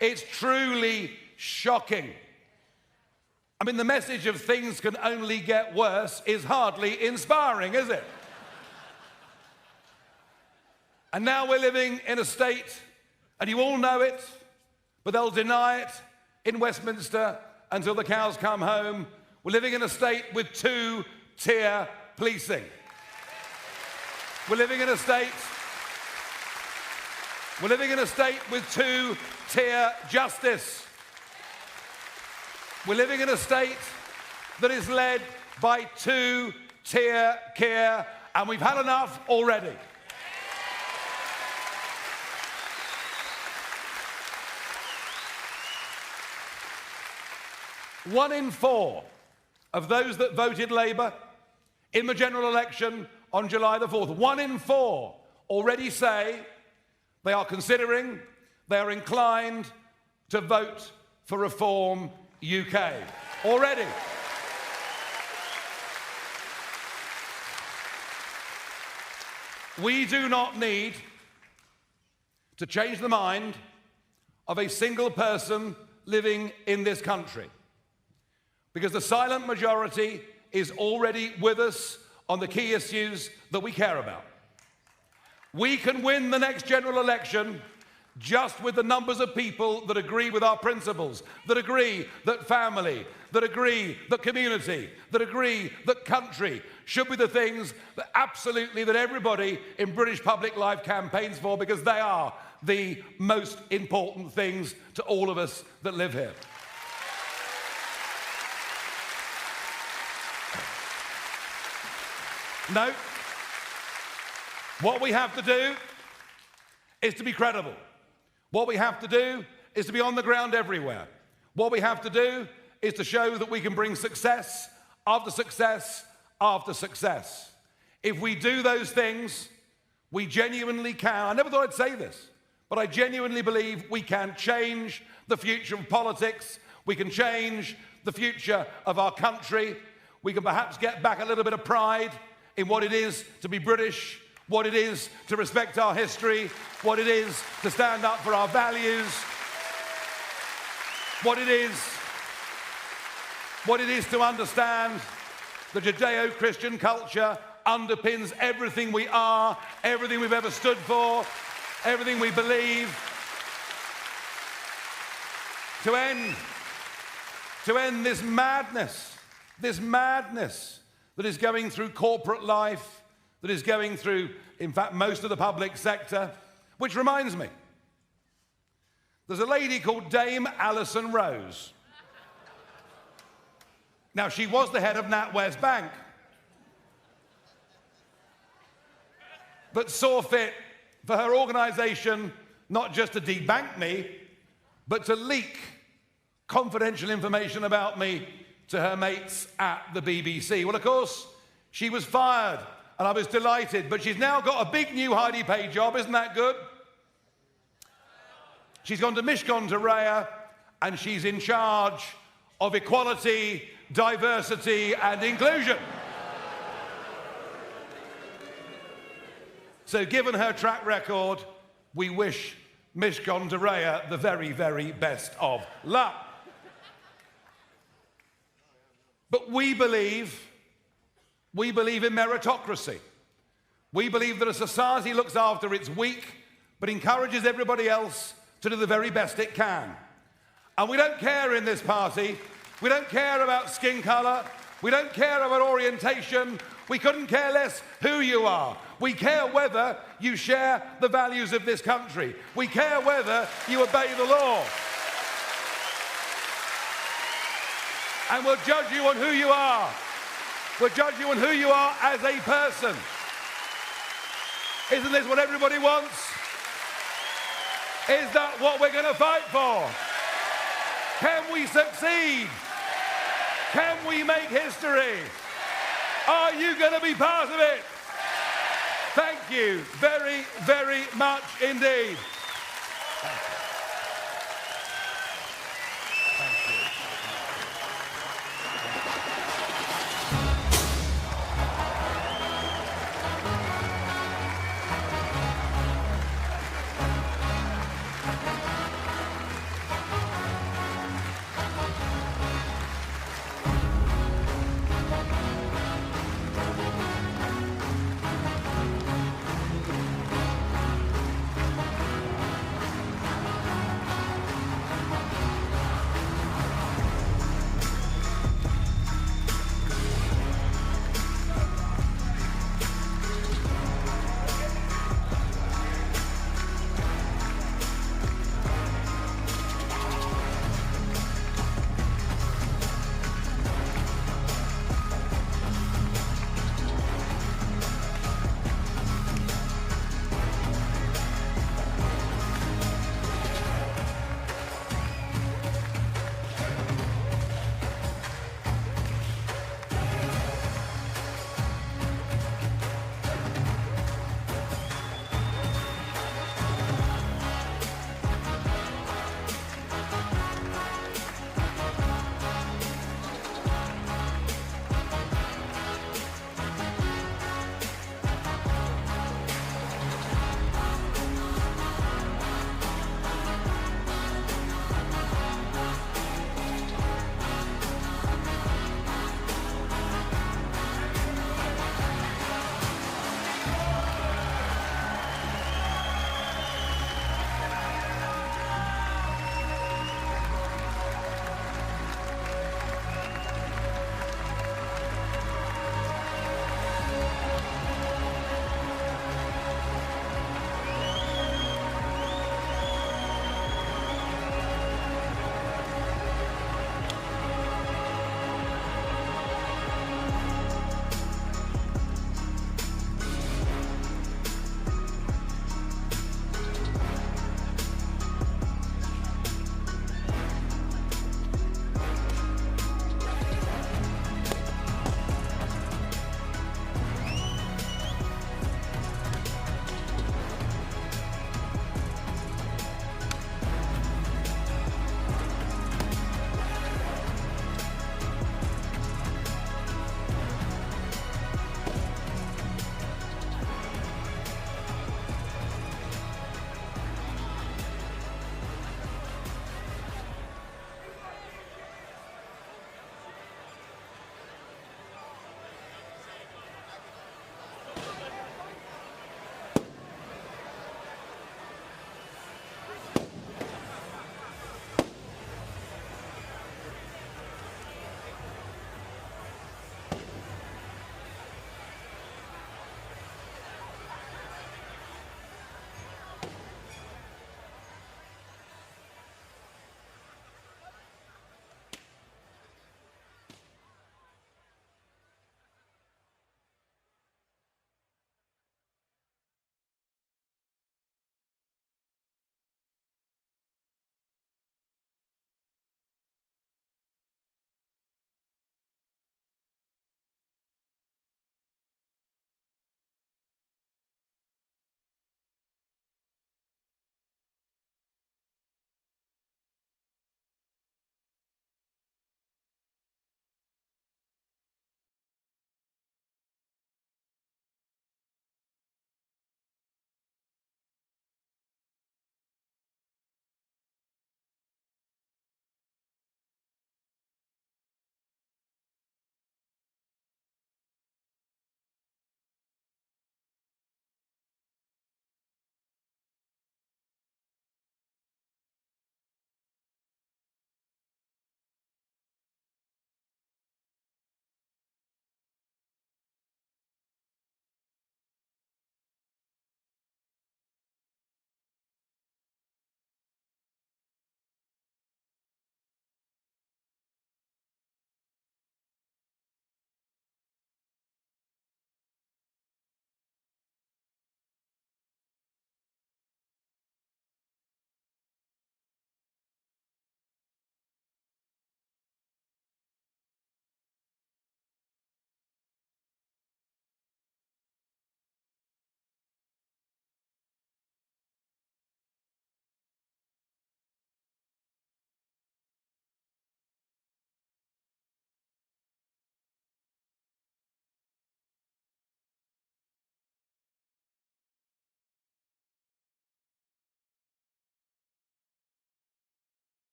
It's truly shocking. I mean, the message of things can only get worse is hardly inspiring, is it? And now we're living in a state, and you all know it, but they'll deny it in Westminster until the cows come home. We're living in a state with two-tier policing. We're living in a state with two-tier justice. We're living in a state that is led by two-tier care, and we've had enough already. One in four of those that voted Labour in the general election on July the 4th, 1 in 4 already say they are considering, they are inclined to vote for Reform UK. Already. We do not need to change the mind of a single person living in this country, because the silent majority is already with us on the key issues that we care about. We can win the next general election just with the numbers of people that agree with our principles, that agree that family, that agree that community, that agree that country should be the things that absolutely that everybody in British public life campaigns for, because they are the most important things to all of us that live here. No. What we have to do is to be credible. What we have to do is to be on the ground everywhere. What we have to do is to show that we can bring success after success after success. If we do those things, we genuinely can. I never thought I'd say this, but I genuinely believe we can change the future of politics. We can change the future of our country. We can perhaps get back a little bit of pride in what it is to be British, what it is to respect our history, what it is to stand up for our values, what it is to understand the Judeo-Christian culture underpins everything we are, everything we've ever stood for, everything we believe. To end this madness that is going through corporate life, that is going through, in fact, most of the public sector. Which reminds me, there's a lady called Dame Alison Rose. Now, she was the head of NatWest Bank, but saw fit for her organisation not just to debank me, but to leak confidential information about me to her mates at the BBC. Well, of course, she was fired, and I was delighted, but she's now got a big new highly paid job. Isn't that good? She's gone to Mishcon to Raya, and she's in charge of equality, diversity, and inclusion. So given her track record, we wish Mishcon to Raya the very, very best of luck. But we believe in meritocracy. We believe that a society looks after its weak, but encourages everybody else to do the very best it can. And we don't care in this party. We don't care about skin colour. We don't care about orientation. We couldn't care less who you are. We care whether you share the values of this country. We care whether you obey the law. And we'll judge you on who you are. We'll judge you on who you are as a person. Isn't this what everybody wants? Is that what we're going to fight for? Can we succeed? Can we make history? Are you going to be part of it? Thank you very, very much indeed.